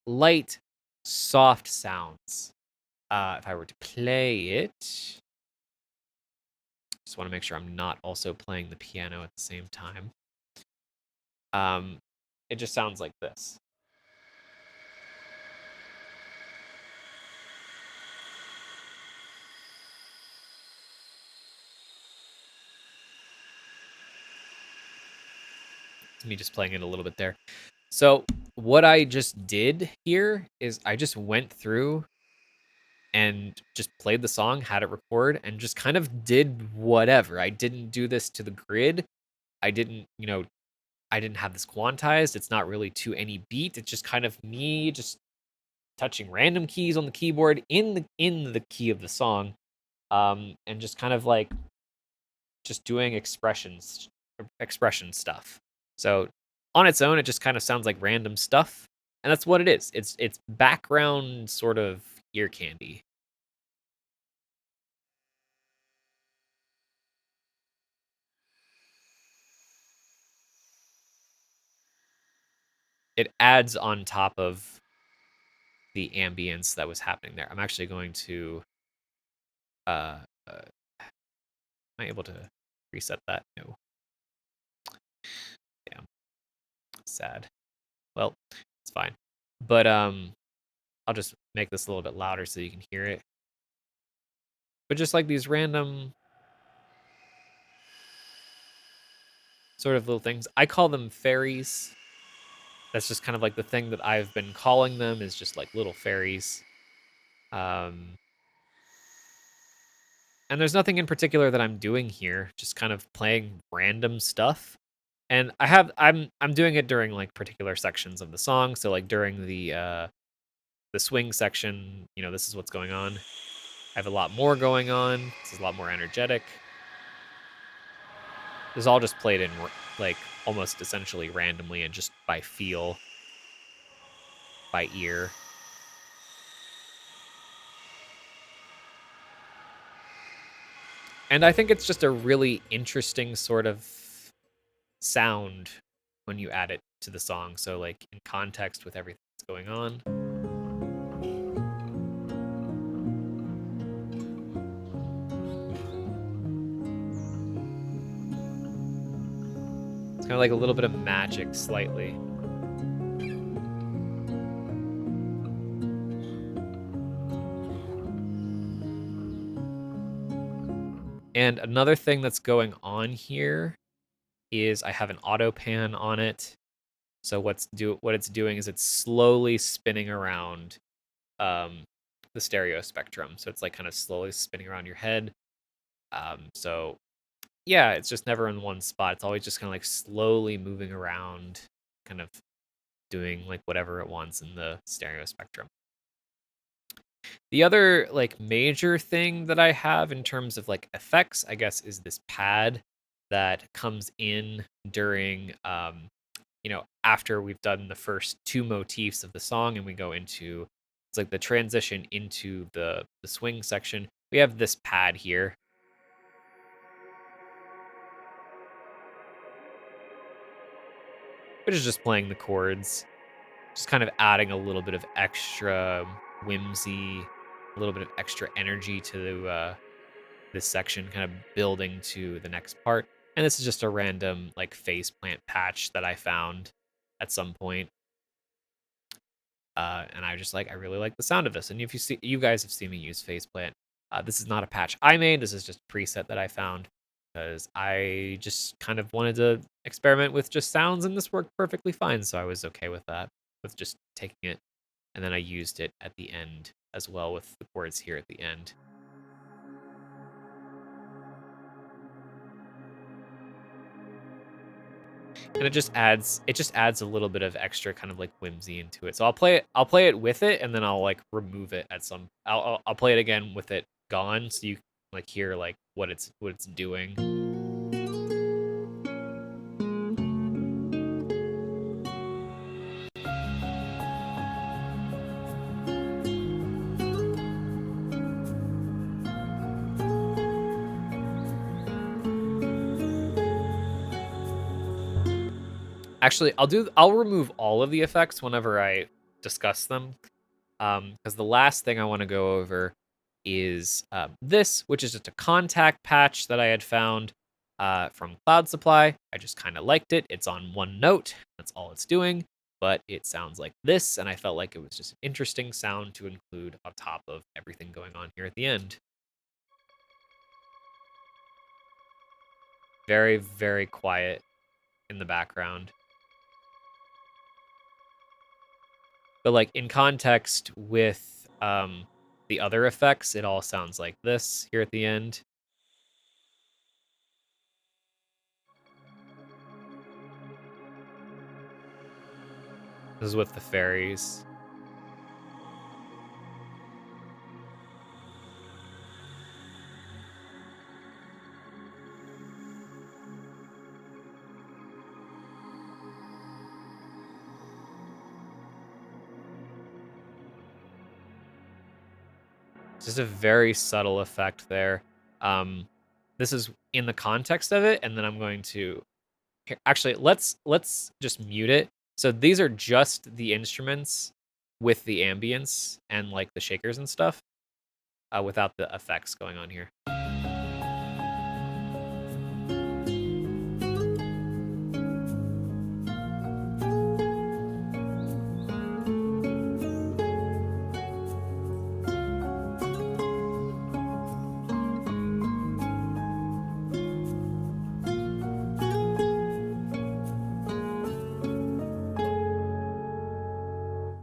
light, soft sounds. If I were to play it, just want to make sure I'm not also playing the piano at the same time. It just sounds like this. It's me just playing it a little bit there. So what I just did here is I just went through and just played the song, had it record, and just kind of did whatever. I didn't do this to the grid. I didn't, I didn't have this quantized. It's not really to any beat. It's just kind of me just touching random keys on the keyboard in the key of the song, and just kind of like just doing expression stuff. So on its own, it just kind of sounds like random stuff, and that's what it is. It's background sort of ear candy. It adds on top of the ambience that was happening there. I'm actually going to uh, am I able to reset that? No. Damn. Sad. Well, it's fine. But I'll just make this a little bit louder so you can hear it. But just like these random sort of little things. I call them fairies. That's just kind of like the thing that I've been calling them, is just like little fairies. Um, and there's nothing in particular that I'm doing here, just kind of playing random stuff. And I'm doing it during like particular sections of the song. So like during the swing section, this is what's going on. I have a lot more going on. This is a lot more energetic. This is all just played in like almost essentially randomly and just by feel, by ear. And I think it's just a really interesting sort of sound when you add it to the song. So like in context with everything that's going on. It's kind of like a little bit of magic slightly. And another thing that's going on here is I have an auto pan on it. So what it's doing is it's slowly spinning around the stereo spectrum. So it's like kind of slowly spinning around your head. So yeah, it's just never in one spot. It's always just kind of like slowly moving around, kind of doing like whatever it wants in the stereo spectrum. The other like major thing that I have in terms of like effects, I guess, is this pad that comes in during after we've done the first two motifs of the song and we go into it's like the transition into the swing section. We have this pad here. Which is just playing the chords. Just kind of adding a little bit of extra whimsy, a little bit of extra energy to this section, kind of building to the next part. And this is just a random like face plant patch that I found at some point. And I really like the sound of this. And if you guys have seen me use faceplant, this is not a patch I made. This is just a preset that I found because I just kind of wanted to experiment with just sounds, and this worked perfectly fine. So I was okay with that, with just taking it, and then I used it at the end as well with the chords here at the end. And it just adds a little bit of extra kind of like whimsy into it. So I'll play it with it, and then I'll like remove it at some I'll play it again with it gone, so you can like hear like what it's doing. Actually, I'll remove all of the effects whenever I discuss them. Because the last thing I want to go over is this, which is just a contact patch that I had found from Cloud Supply. I just kind of liked it. It's on one note. That's all it's doing. But it sounds like this, and I felt like it was just an interesting sound to include on top of everything going on here at the end. Very, very quiet in the background. But like in context with the other effects, it all sounds like this here at the end. This is with the fairies. It's just a very subtle effect there. This is in the context of it, and then I'm going to actually let's just mute it. So these are just the instruments with the ambience and like the shakers and stuff, without the effects going on here.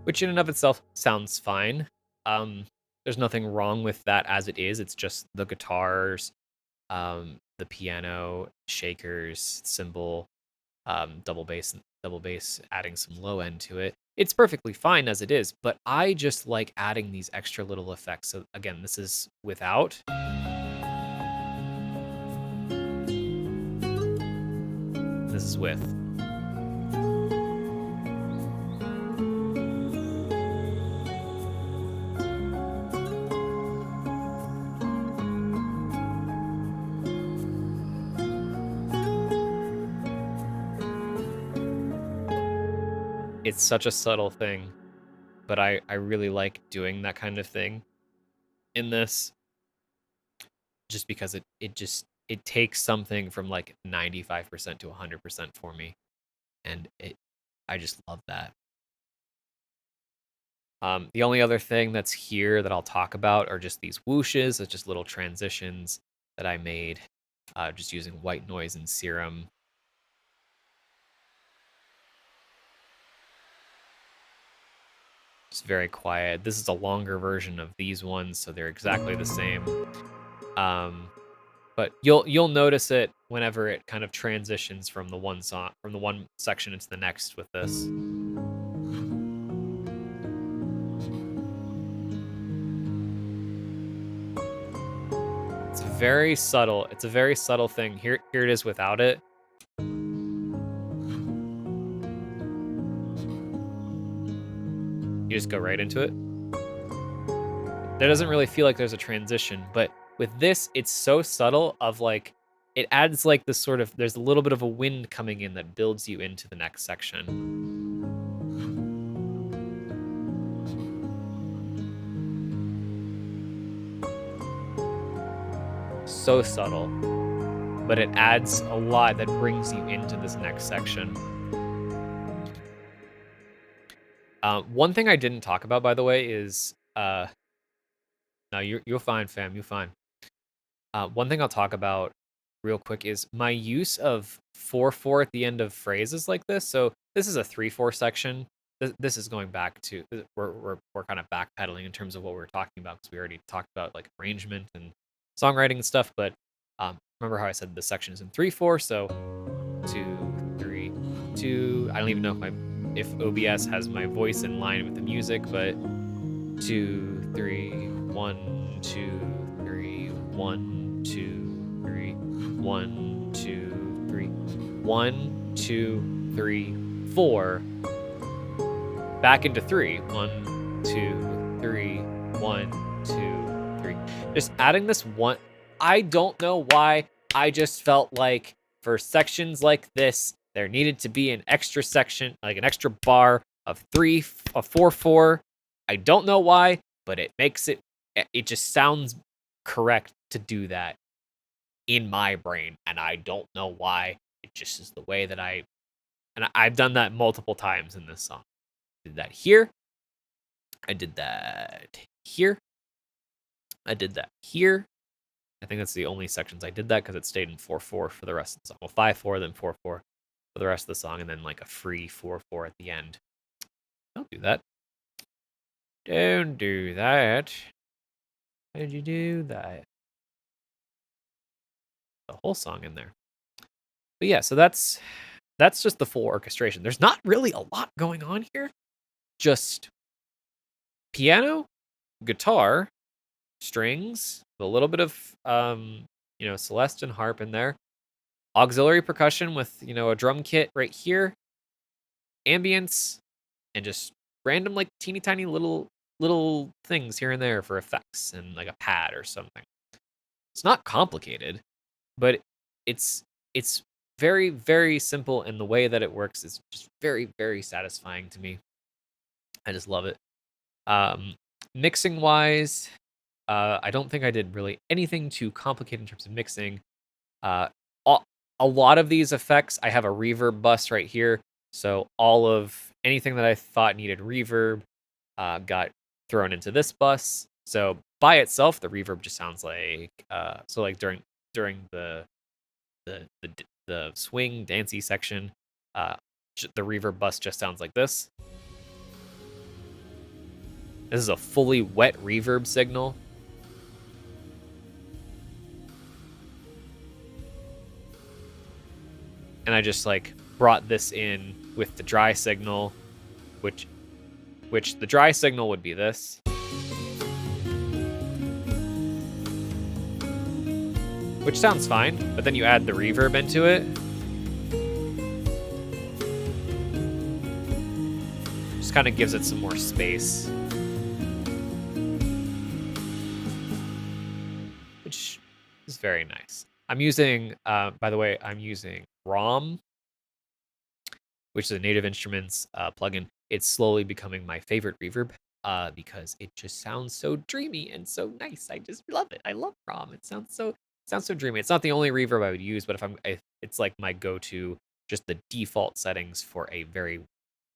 Which in and of itself sounds fine. There's nothing wrong with that as it is. It's just the guitars, the piano, shakers, cymbal, double bass, adding some low end to it. It's perfectly fine as it is, but I just like adding these extra little effects. So again, this is without. This is with. It's such a subtle thing, but I really like doing that kind of thing in this, just because it takes something from like 95% to 100% for me, and I just love that. The only other thing that's here that I'll talk about are just these whooshes. It's just little transitions that I made, just using white noise and serum. It's very quiet. This is a longer version of these ones, so they're exactly the same. But you'll notice it whenever it kind of transitions from the one section into the next with this. It's very subtle. It's a very subtle thing. Here it is without it. You just go right into it. There doesn't really feel like there's a transition, but with this, it's so subtle of like, it adds like this sort of, there's a little bit of a wind coming in that builds you into the next section. So subtle, but it adds a lot that brings you into this next section. One thing I didn't talk about, by the way, is no, you're fine, fam. You're fine. One thing I'll talk about real quick is my use of 4/4 at the end of phrases like this. So this is a 3/4 section. This is going back to we're kind of backpedaling in terms of what we were talking about, because we already talked about like arrangement and songwriting and stuff. But remember how I said the section is in 3/4? So 2, 3, 2. I don't even know if OBS has my voice in line with the music, but 2, 3, 1, 2, 3, 1, 2, 3, 1, 2, 3, 1, 2, 3, 4. Back into 3. 1, 2, 3, 1, 2, 3. Just adding this one. I don't know why. I just felt like for sections like this, there needed to be an extra section, like an extra bar of 4/4. I don't know why, but it makes it just sounds correct to do that in my brain, and I don't know why. It just is the way that I've done that multiple times in this song. I did that here. I did that here. I did that here. I think that's the only sections I did that, because it stayed in 4/4 for the rest of the song. Well, 5/4, then 4/4 for the rest of the song, and then like a free 4/4 at the end. Don't do that. Don't do that. Why did you do that? The whole song in there. But yeah, so that's just the full orchestration. There's not really a lot going on here. Just piano, guitar, strings, a little bit of Celeste and harp in there. Auxiliary percussion with, a drum kit right here. Ambience and just random like teeny tiny little things here and there for effects and like a pad or something. It's not complicated, but it's it's very very simple, and the way that it works is just very very satisfying to me. I just love it. Um, Mixing wise, I don't think I did really anything too complicated in terms of mixing. Uh, a lot of these effects, I have a reverb bus right here, so all of anything that I thought needed reverb got thrown into this bus. So by itself, the reverb just sounds like like during the swing dancey section, uh, the reverb bus just sounds like this. This is a fully wet reverb signal. And I just like brought this in with the dry signal, which the dry signal would be this. Which sounds fine, but then you add the reverb into it. Just kind of gives it some more space. Which is very nice. I'm using, by the way, I'm using ROM, which is a Native Instruments plugin. It's slowly becoming my favorite reverb because it just sounds so dreamy and so nice. I just love it. I love ROM. It sounds so dreamy. It's not the only reverb I would use, but it's like my go-to, just the default settings for a very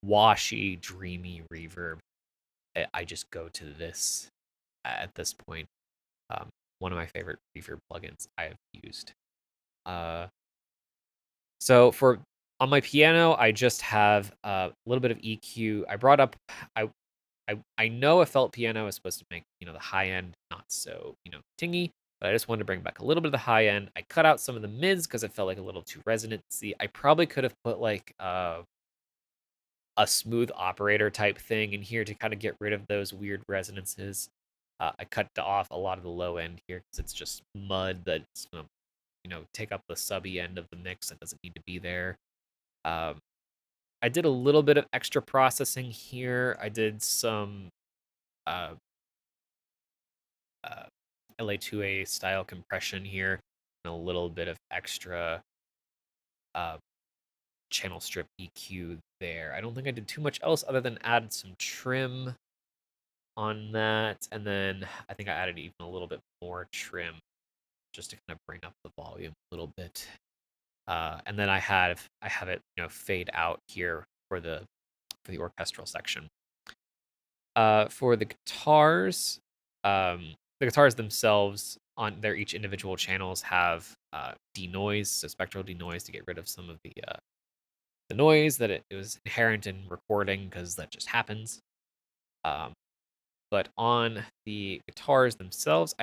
washy, dreamy reverb. I just go to this at this point. One of my favorite reverb plugins I have used. So on my piano, I just have a little bit of EQ. I brought up, I know a felt piano is supposed to make, the high end not so, tingy, but I just wanted to bring back a little bit of the high end. I cut out some of the mids because it felt like a little too resonant. See, I probably could have put like a smooth operator type thing in here to kind of get rid of those weird resonances. I cut off a lot of the low end here because it's just mud that's gonna, take up the subby end of the mix that doesn't need to be there. I did a little bit of extra processing here. I did some uh, LA2A style compression here, and a little bit of extra uh, channel strip EQ there. I don't think I did too much else other than add some trim on that, and then I think I added even a little bit more trim just to kind of bring up the volume a little bit. And then I have it, fade out here for the orchestral section. For the guitars, the guitars themselves on their each individual channels have denoise, so spectral denoise to get rid of some of the noise that it was inherent in recording because that just happens. But on the guitars themselves,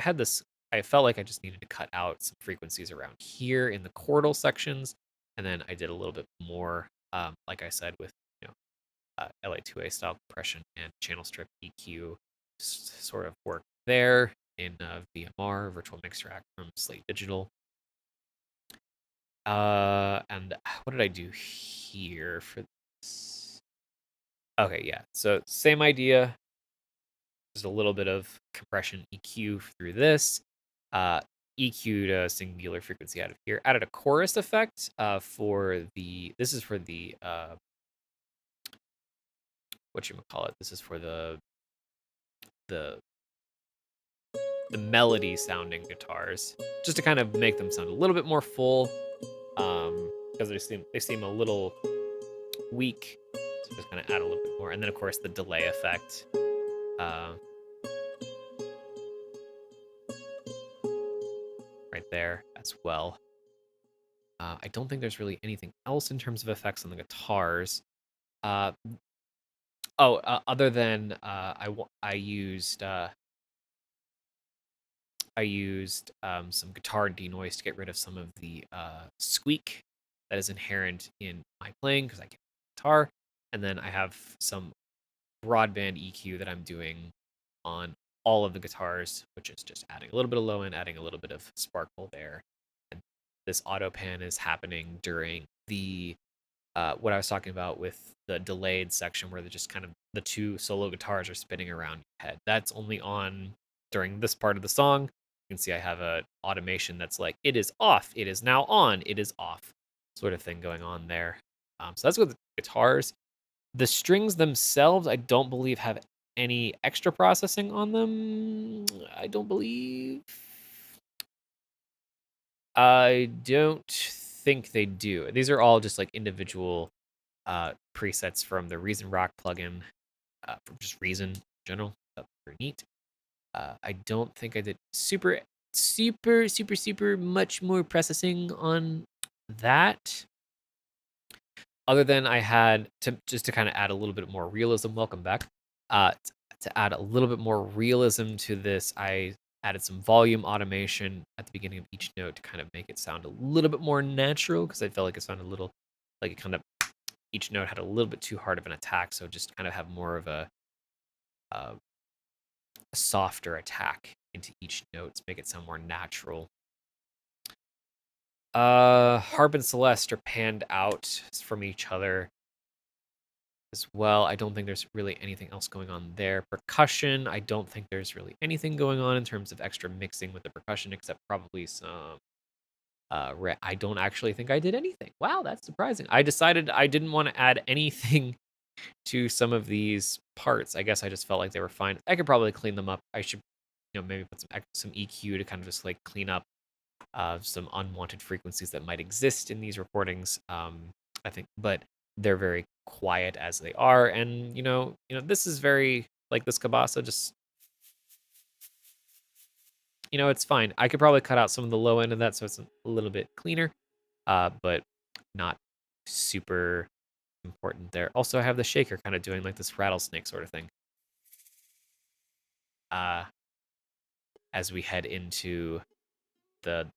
I felt like I just needed to cut out some frequencies around here in the chordal sections, and then I did a little bit more, like I said, with LA2A style compression and channel strip EQ sort of work there in VMR, Virtual Mix Rack from Slate Digital. And what did I do here for this? Okay, yeah. So same idea. Just a little bit of compression EQ through this. EQ'd a singular frequency out of here. Added a chorus effect this is for the whatchamacallit. This is for the melody sounding guitars, just to kind of make them sound a little bit more full, because they seem a little weak. So just kind of add a little bit more, and then of course the delay effect. Right there as well. I don't think there's really anything else in terms of effects on the guitars. other than I used some guitar denoise to get rid of some of the squeak that is inherent in my playing because I can't play guitar, and then I have some broadband EQ that I'm doing on all of the guitars, which is just adding a little bit of low end, adding a little bit of sparkle there. And this auto pan is happening during the what I was talking about with the delayed section where they're just kind of the two solo guitars are spinning around your head. That's only on during this part of the song. You can see I have a automation that's like it is off, it is now on, it is off, sort of thing going on there. So that's with the guitars. The strings themselves, I don't believe have any extra processing on them. I don't believe. I don't think they do. These are all just like individual presets from the Reason Rock plugin, from just Reason in general. That's pretty neat. I don't think I did super much more processing on that. Other than I had to kind of add a little bit more realism. Welcome back. To add a little bit more realism to this, I added some volume automation at the beginning of each note to kind of make it sound a little bit more natural because I felt like it sounded a little like it kind of each note had a little bit too hard of an attack, so just kind of have more of a softer attack into each note to make it sound more natural. Harp and Celeste are panned out from each other as well. I don't think there's really anything else going on there. Percussion, I don't think there's really anything going on in terms of extra mixing with the percussion, except probably some. I don't actually think I did anything. Wow, that's surprising. I decided I didn't want to add anything to some of these parts. I guess I just felt like they were fine. I could probably clean them up. I should, maybe put some EQ to kind of just like clean up some unwanted frequencies that might exist in these recordings. I think, but they're very quiet as they are, and this is very like this Kabasa. Just it's fine. I could probably cut out some of the low end of that so it's a little bit cleaner, but not super important there. Also, I have the shaker kind of doing like this rattlesnake sort of thing. As we head into the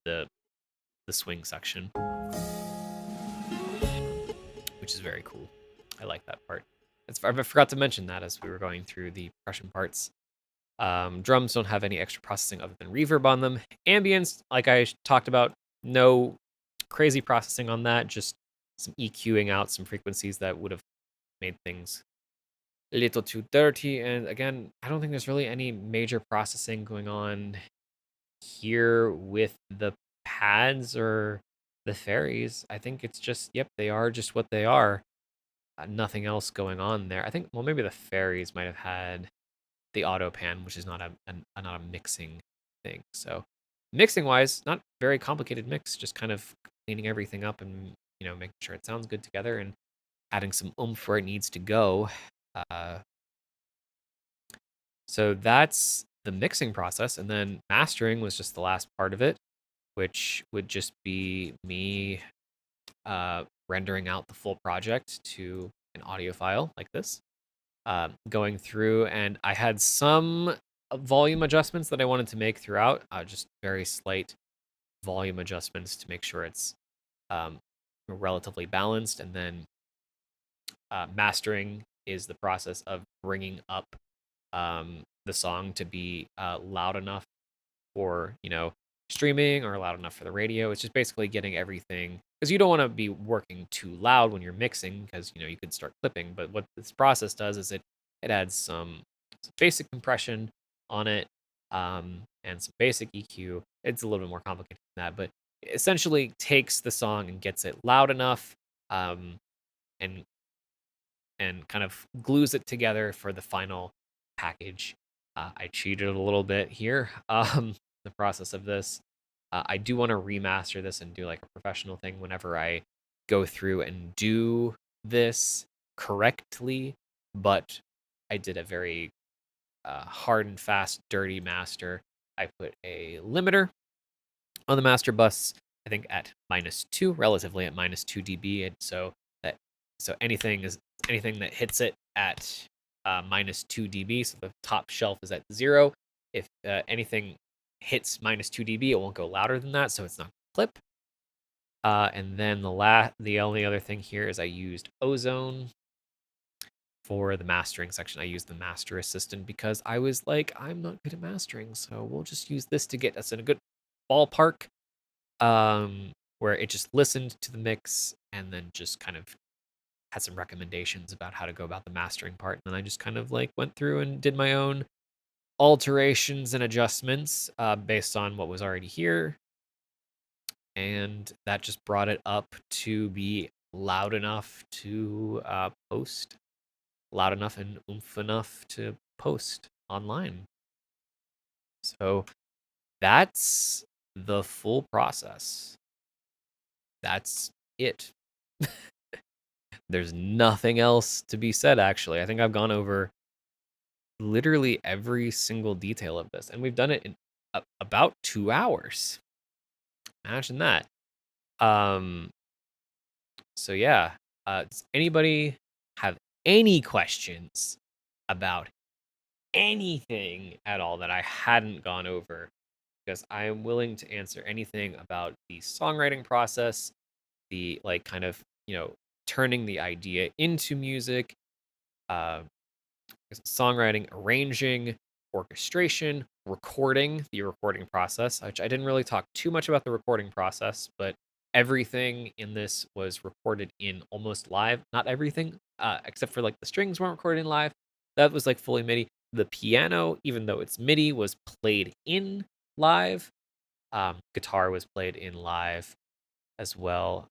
swing section, which is very cool. I like that part. I forgot to mention that as we were going through the percussion parts. Drums don't have any extra processing other than reverb on them. Ambience, like I talked about, no crazy processing on that, just some EQing out some frequencies that would have made things a little too dirty. And again, I don't think there's really any major processing going on here with the pads or the fairies. I think it's just, yep, they are just what they are. Nothing else going on there. I think, well, maybe the fairies might have had the auto pan, which is not a mixing thing. So mixing wise, not very complicated mix, just kind of cleaning everything up and making sure it sounds good together and adding some oomph where it needs to go. So that's the mixing process, and then mastering was just the last part of it, which would just be me rendering out the full project to an audio file like this. Going through, and I had some volume adjustments that I wanted to make throughout, just very slight volume adjustments to make sure it's relatively balanced. And then mastering is the process of bringing up the song to be loud enough for streaming or loud enough for the radio. It's just basically getting everything, because you don't want to be working too loud when you're mixing, because you could start clipping. But what this process does is it adds some basic compression on it, and some basic EQ. It's a little bit more complicated than that, but it essentially takes the song and gets it loud enough, and kind of glues it together for the final package. I cheated a little bit here. The process of this. I do want to remaster this and do like a professional thing whenever I go through and do this correctly, but I did a very hard and fast, dirty master. I put a limiter on the master bus, I think at -2, relatively at -2 dB, and so anything that hits it at minus 2 dB, so the top shelf is at 0. If anything hits minus 2 dB, it won't go louder than that, so it's not clip. And then the only other thing here is I used Ozone for the mastering section. I used the Master Assistant because I was like, I'm not good at mastering, so we'll just use this to get us in a good ballpark, where it just listened to the mix and then just kind of had some recommendations about how to go about the mastering part. And then I just kind of like went through and did my own alterations and adjustments based on what was already here. And that just brought it up to be loud enough to post, loud enough and oomph enough to post online. So that's the full process. That's it. There's nothing else to be said, actually. I think I've gone over literally every single detail of this, and we've done it in about 2 hours. Imagine that. Um, so yeah, does anybody have any questions about anything at all that I hadn't gone over? Because I am willing to answer anything about the songwriting process, the like kind of, turning the idea into music, uh, songwriting, arranging, orchestration, recording, the recording process, which I didn't really talk too much about the recording process, but everything in this was recorded in almost live. Not everything, except for like the strings weren't recorded in live. That was like fully MIDI. The piano, even though it's MIDI, was played in live. Guitar was played in live as well.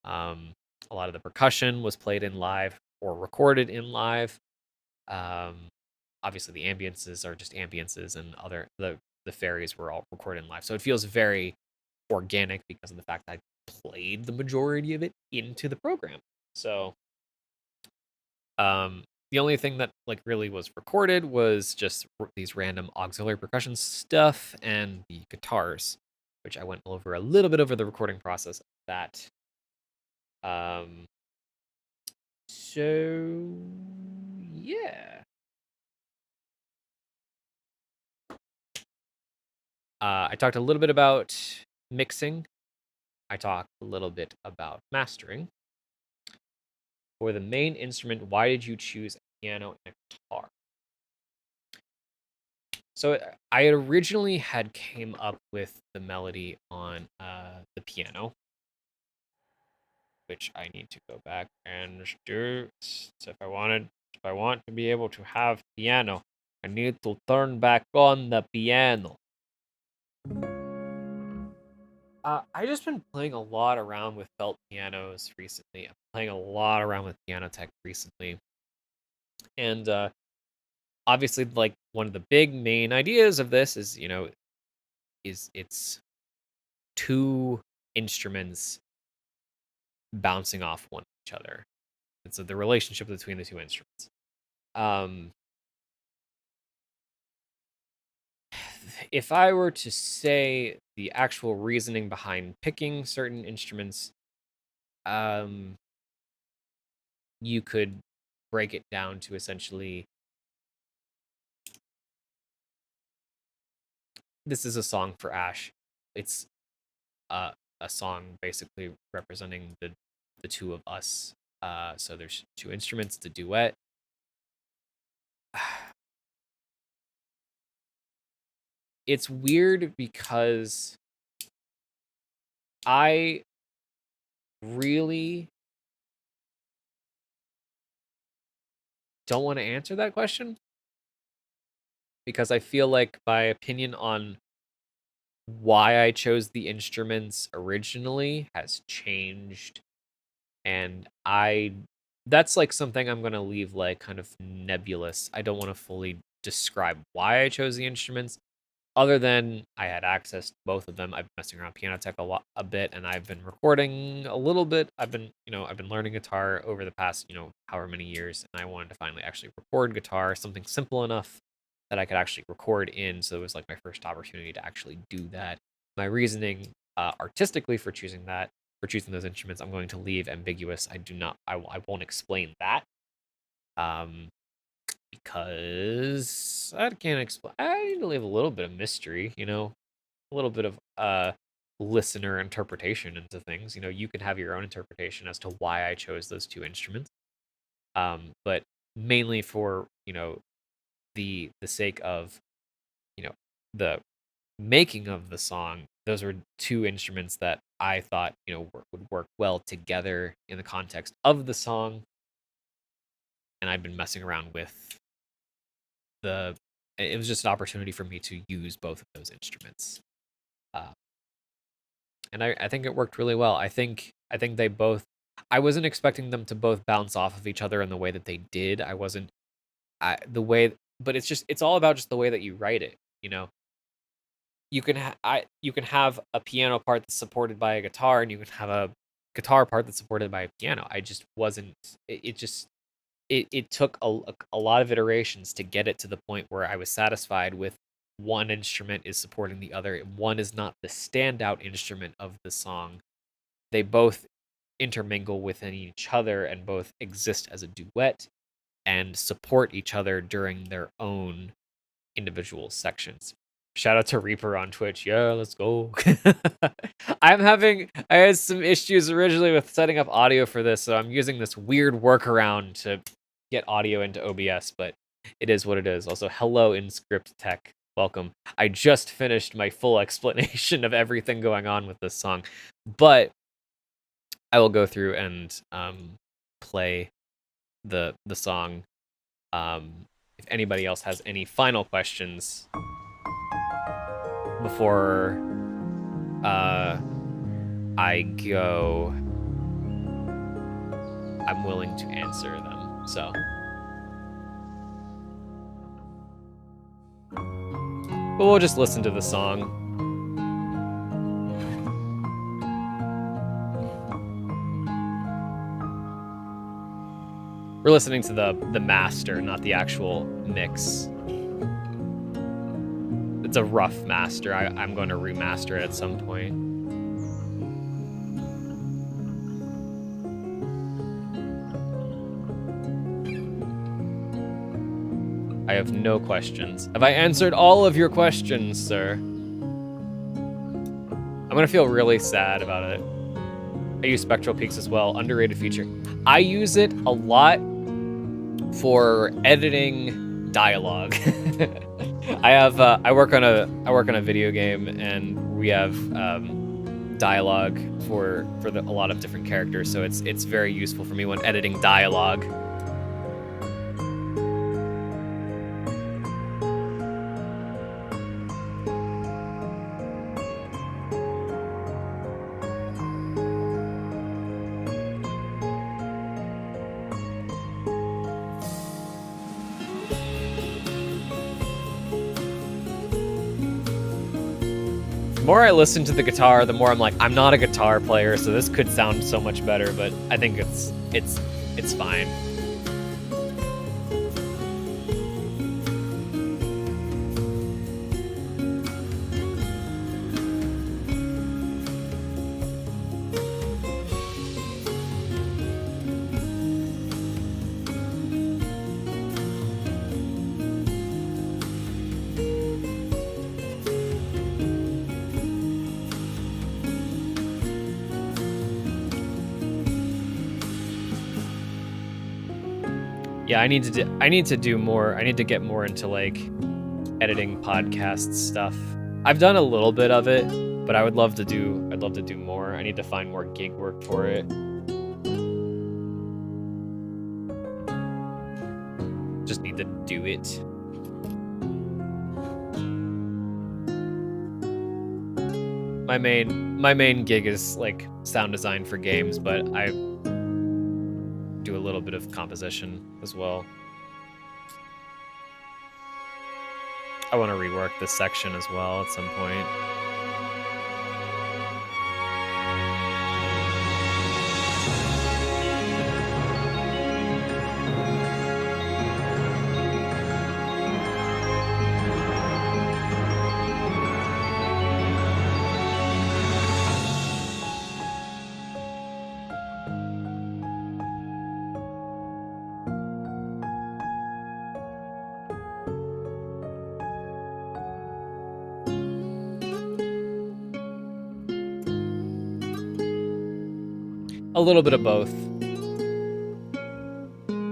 A lot of the percussion was played in live or recorded in live. Um, Obviously, the ambiences are just ambiences, and the fairies were all recorded in live. So it feels very organic because of the fact that I played the majority of it into the program. So the only thing that like really was recorded was just these random auxiliary percussion stuff and the guitars, which I went over a little bit over the recording process of that. So yeah. I talked a little bit about mixing. I talked a little bit about mastering. For the main instrument, why did you choose a piano and a guitar? So I originally had came up with the melody on the piano, which I need to go back and do. So if I want to be able to have piano, I need to turn back on the piano. I just been playing a lot around with felt pianos recently. I'm playing a lot around with piano tech recently, and obviously, like one of the big main ideas of this is, is it's two instruments bouncing off one each other. It's the relationship between the two instruments. Um, if I were to say the actual reasoning behind picking certain instruments, um, you could break it down to essentially this is a song for Ash. It's uh, a song basically representing the two of us. So there's two instruments. It's a duet. It's weird because I really don't want to answer that question because I feel like my opinion on why I chose the instruments originally has changed, and I that's like something I'm going to leave like kind of nebulous. I don't want to fully describe why I chose the instruments other than I had access to both of them. I've been messing around piano tech a bit, and I've been recording a little bit. I've been learning guitar over the past, however many years, and I wanted to finally actually record guitar, something simple enough that I could actually record in. So it was like my first opportunity to actually do that. My reasoning artistically for choosing those instruments, I'm going to leave ambiguous. I won't explain that. because I can't explain. I need to leave a little bit of mystery, a little bit of listener interpretation into things. You can have your own interpretation as to why I chose those two instruments. But mainly for the sake of the making of the song, those were two instruments that I thought would work well together in the context of the song, and I've been messing around with the. It was just an opportunity for me to use both of those instruments, and I think it worked really well. I think they both. I wasn't expecting them to both bounce off of each other in the way that they did. I wasn't. The way, but it's all about just the way that you write it. You can you can have a piano part that's supported by a guitar, and you can have a guitar part that's supported by a piano. I just wasn't. It took a lot of iterations to get it to the point where I was satisfied with one instrument is supporting the other. One is not the standout instrument of the song. They both intermingle within each other and both exist as a duet and support each other during their own individual sections. Shout out to Reaper on Twitch. Yeah, let's go. I had some issues originally with setting up audio for this, so I'm using this weird workaround to get audio into OBS, but it is what it is. Also, hello InScript Tech. Welcome. I just finished my full explanation of everything going on with this song, but I will go through and play the song. If anybody else has any final questions before I go, I'm willing to answer them. So, but we'll just listen to the song. We're listening to the master, not the actual mix. It's a rough master. I'm going to remaster it at some point. I have no questions. Have I answered all of your questions, sir? I'm gonna feel really sad about it. I use Spectral Peaks as well. Underrated feature. I use it a lot for editing dialogue. I work on a video game, and we have dialogue for a lot of different characters, so it's very useful for me when editing dialogue. The more I listen to the guitar, the more I'm like, I'm not a guitar player, so this could sound so much better, but I think it's fine. Yeah, I need to do more. I need to get more into like editing podcast stuff. I've done a little bit of it, but I'd love to do more. I need to find more gig work for it. Just need to do it. My main gig is like sound design for games, but I do a little bit of composition as well. I want to rework this section as well at some point. A little bit of both.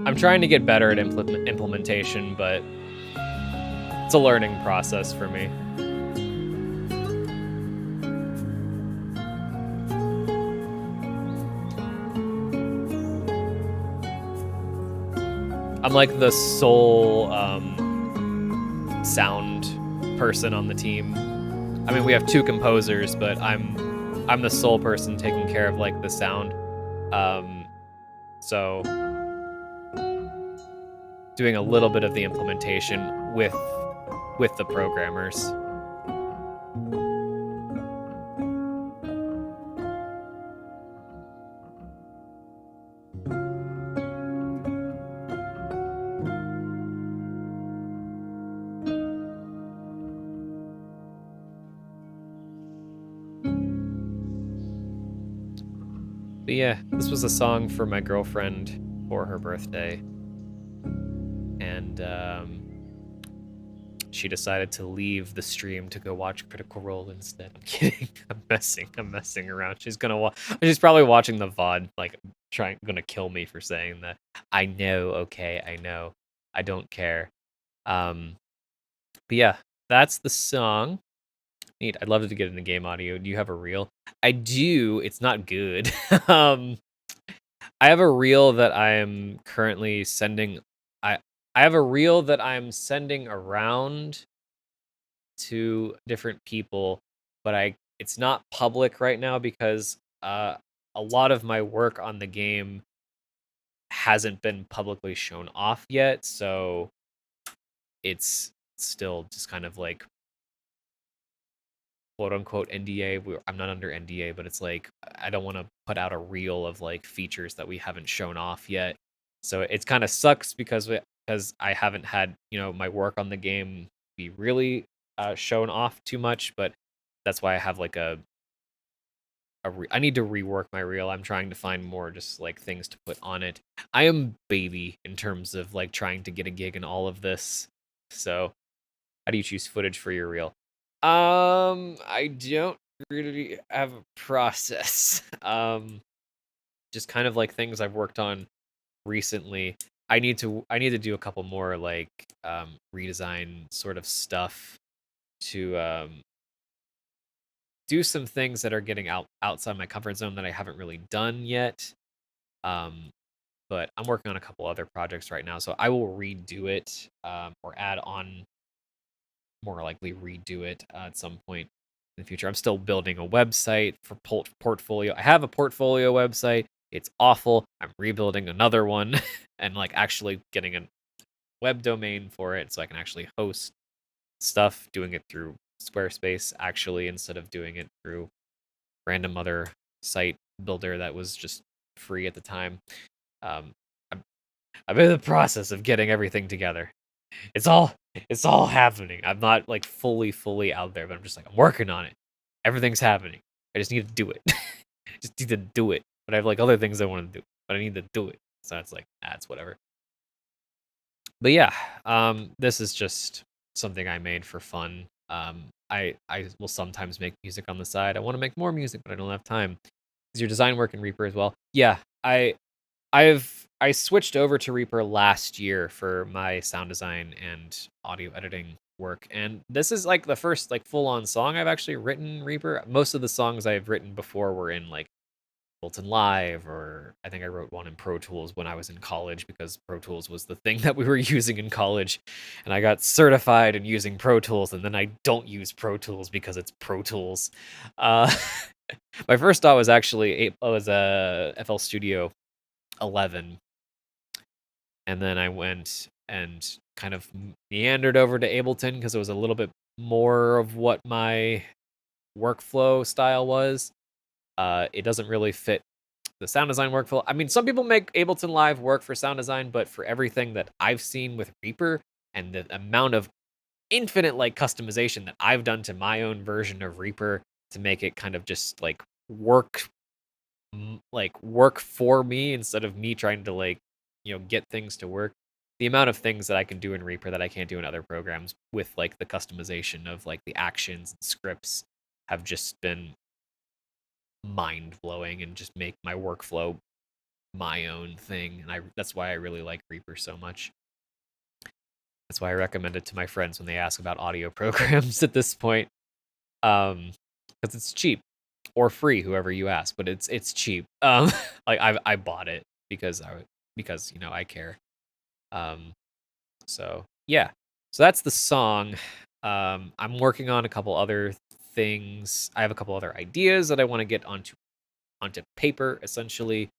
I'm trying to get better at implementation, but it's a learning process for me. I'm like the sole sound person on the team. I mean, we have 2 composers, but I'm the sole person taking care of like the sound. So doing a little bit of the implementation with the programmers. But yeah, this was a song for my girlfriend for her birthday. And she decided to leave the stream to go watch Critical Role instead. I'm kidding. I'm messing around. She's probably watching the VOD, like gonna kill me for saying that. I know, okay, I know. I don't care. But yeah, that's the song. Neat. I'd love to get into game audio. Do you have a reel? I do. It's not good. I have a reel that I am currently sending. I have a reel that I'm sending around to different people, but it's not public right now because a lot of my work on the game hasn't been publicly shown off yet, so it's still just kind of like quote unquote NDA. I'm not under NDA, but it's like I don't want to put out a reel of like features that we haven't shown off yet. So it's kind of sucks because I haven't had, my work on the game be really shown off too much, but that's why I have like I need to rework my reel. I'm trying to find more just like things to put on it. I am baby in terms of like trying to get a gig in all of this. So how do you choose footage for your reel? I don't really have a process. Just kind of like things I've worked on recently. I need to do a couple more like redesign sort of stuff to do some things that are getting outside my comfort zone that I haven't really done yet. But I'm working on a couple other projects right now, so I will redo it or add on, more likely redo it at some point in the future. I'm still building a website for portfolio. I have a portfolio website. It's awful. I'm rebuilding another one and like actually getting a web domain for it so I can actually host stuff, doing it through Squarespace actually instead of doing it through random other site builder that was just free at the time. I'm, I'm in the process of getting everything together. It's all happening. I'm not like fully out there, but I'm just like I'm working on it. Everything's happening. I just need to do it. Just need to do it. But I have like other things I want to do, but I need to do it. So it's like that's whatever. But yeah, this is just something I made for fun. I will sometimes make music on the side. I want to make more music, but I don't have time. Is your design work in Reaper as well? Yeah, I switched over to Reaper last year for my sound design and audio editing work, and this is like the first like full-on song I've actually written in Reaper. Most of the songs I've written before were in like Ableton Live, or I think I wrote one in Pro Tools when I was in college because Pro Tools was the thing that we were using in college, and I got certified in using Pro Tools, and then I don't use Pro Tools because it's Pro Tools. My first thought was actually FL Studio 11, and then I went and kind of meandered over to Ableton because it was a little bit more of what my workflow style was. It doesn't really fit the sound design workflow. I mean, some people make Ableton Live work for sound design, but for everything that I've seen with Reaper and the amount of infinite like customization that I've done to my own version of Reaper to make it kind of just like work for me instead of me trying to like get things to work. The amount of things that I can do in Reaper that I can't do in other programs with like the customization of like the actions and scripts have just been mind-blowing and just make my workflow my own thing. And that's why I really like Reaper so much. That's why I recommend it to my friends when they ask about audio programs at this point. Because it's cheap or free, whoever you ask, but it's cheap. Like I bought it because I care. Um, so yeah, so that's the song. I'm working on a couple other things. I have a couple other ideas that I want to get onto paper, essentially,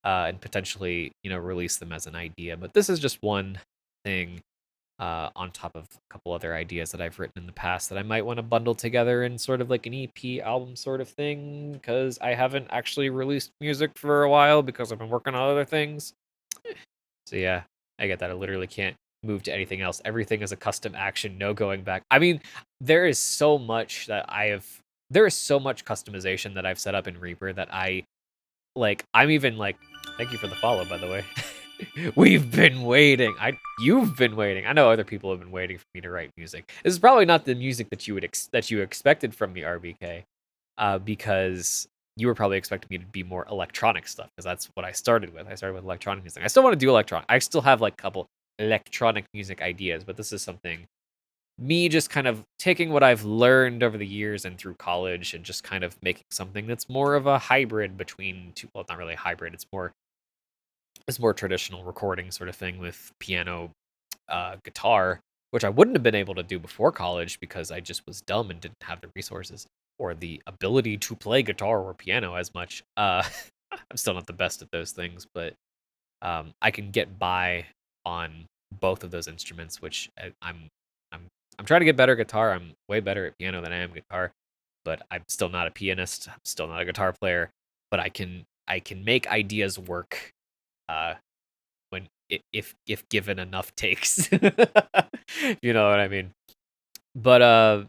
and potentially release them as an idea. But this is just one thing on top of a couple other ideas that I've written in the past that I might want to bundle together in sort of like an EP album sort of thing, because I haven't actually released music for a while because I've been working on other things. So yeah, I get that. I literally can't move to anything else. Everything is a custom action, no going back. I mean, there is so much there is so much customization that I've set up in Reaper that I'm even like, thank you for the follow, by the way. We've been waiting. You've been waiting. I know other people have been waiting for me to write music. This is probably not the music that you expected from me, RBK, because you were probably expecting me to be more electronic stuff, because that's what I started with. I started with electronic music. I still want to do electronic. I still have like a couple electronic music ideas, but this is something me just kind of taking what I've learned over the years and through college and just kind of making something that's more of a hybrid between two. Well, it's not really a hybrid. It's more traditional recording sort of thing with piano, guitar, which I wouldn't have been able to do before college because I just was dumb and didn't have the resources or the ability to play guitar or piano as much. I'm still not the best at those things, but I can get by on both of those instruments, which I'm I'm trying to get better at guitar. I'm way better at piano than I am guitar, but I'm still not a pianist. I'm still not a guitar player, but I can make ideas work uh when if given enough takes. You know what I mean? But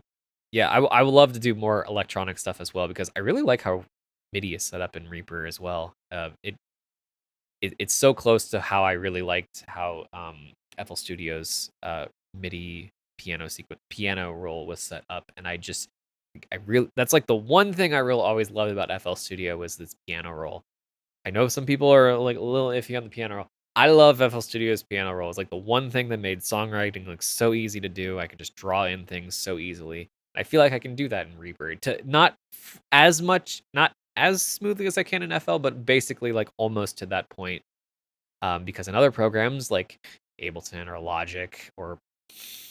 yeah, I would love to do more electronic stuff as well because I really like how MIDI is set up in Reaper as well. It's so close to how I really liked how FL Studio's MIDI piano roll was set up, and I really that's like the one thing I really always loved about FL Studio was this piano roll. I know some people are like a little iffy on the piano roll. I love FL Studio's piano roll. It's like the one thing that made songwriting like so easy to do. I could just draw in things so easily. I feel like I can do that in Reaper. To not as smoothly as I can in FL, but basically like almost to that point. Because in other programs like Ableton or Logic or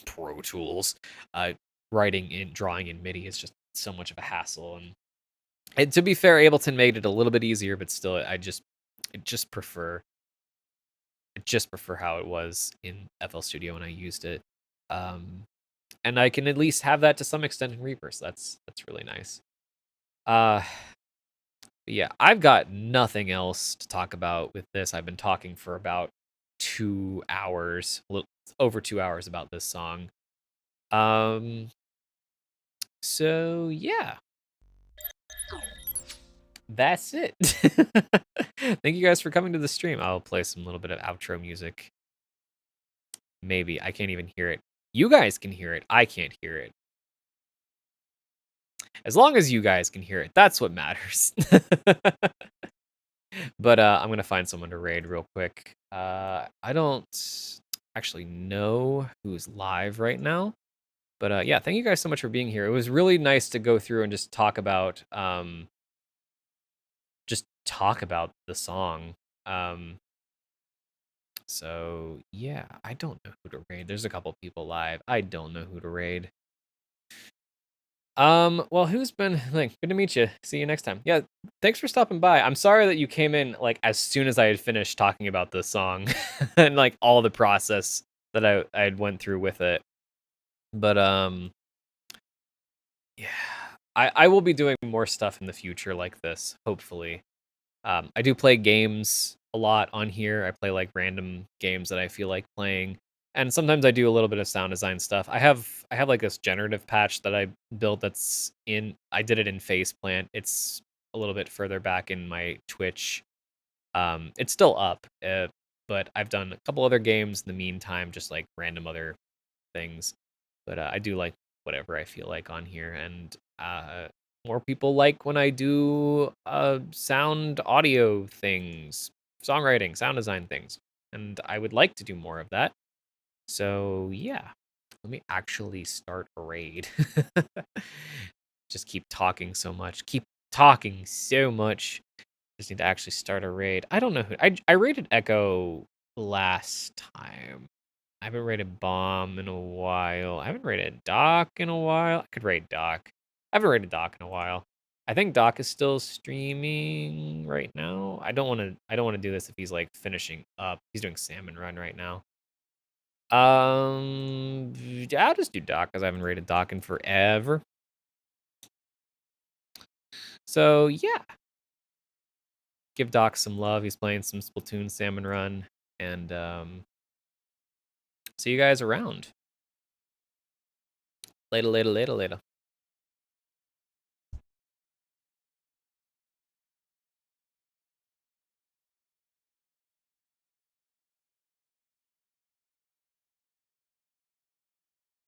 Pro Tools, uh, drawing in MIDI is just so much of a hassle. And to be fair, Ableton made it a little bit easier, but still, I just prefer how it was in FL Studio when I used it. Um, and I can at least have that to some extent in Reaper, so that's really nice. Uh, yeah, I've got nothing else to talk about with this. I've been talking for about 2 hours, a little over 2 hours about this song. Um, so yeah, that's it. Thank you guys for coming to the stream. I'll play some little bit of outro music. Maybe. I can't even hear it. You guys can hear it. I can't hear it. As long as you guys can hear it, that's what matters. But I'm gonna find someone to raid real quick. I don't actually know who's live right now. But yeah, thank you guys so much for being here. It was really nice to go through and just talk about the song. So yeah, I don't know who to raid. There's a couple people live. I don't know who to raid. Well, who's been like good to meet you. See you next time. Yeah, thanks for stopping by. I'm sorry that you came in like as soon as I had finished talking about this song and like all the process that I had went through with it. But yeah. I will be doing more stuff in the future like this, hopefully. I do play games a lot on here. I play like random games that I feel like playing, and sometimes I do a little bit of sound design stuff. I have like this generative patch that I built. I did it in Faceplant. It's a little bit further back in my Twitch. It's still up, but I've done a couple other games in the meantime, just like random other things. But I do like whatever I feel like on here, and more people like when I do sound audio things, songwriting, sound design things. And I would like to do more of that. So yeah, let me actually start a raid. Just keep talking so much. Keep talking so much. Just need to actually start a raid. I don't know who I raided Echo last time. I haven't raided Bomb in a while. I haven't raided Doc in a while. I could raid Doc. I haven't raided Doc in a while. I think Doc is still streaming right now. I don't wanna do this if he's like finishing up. He's doing Salmon Run right now. Yeah, I'll just do Doc because I haven't raided Doc in forever. So yeah, give Doc some love. He's playing some Splatoon Salmon Run, and see you guys around. Later, later, later, later.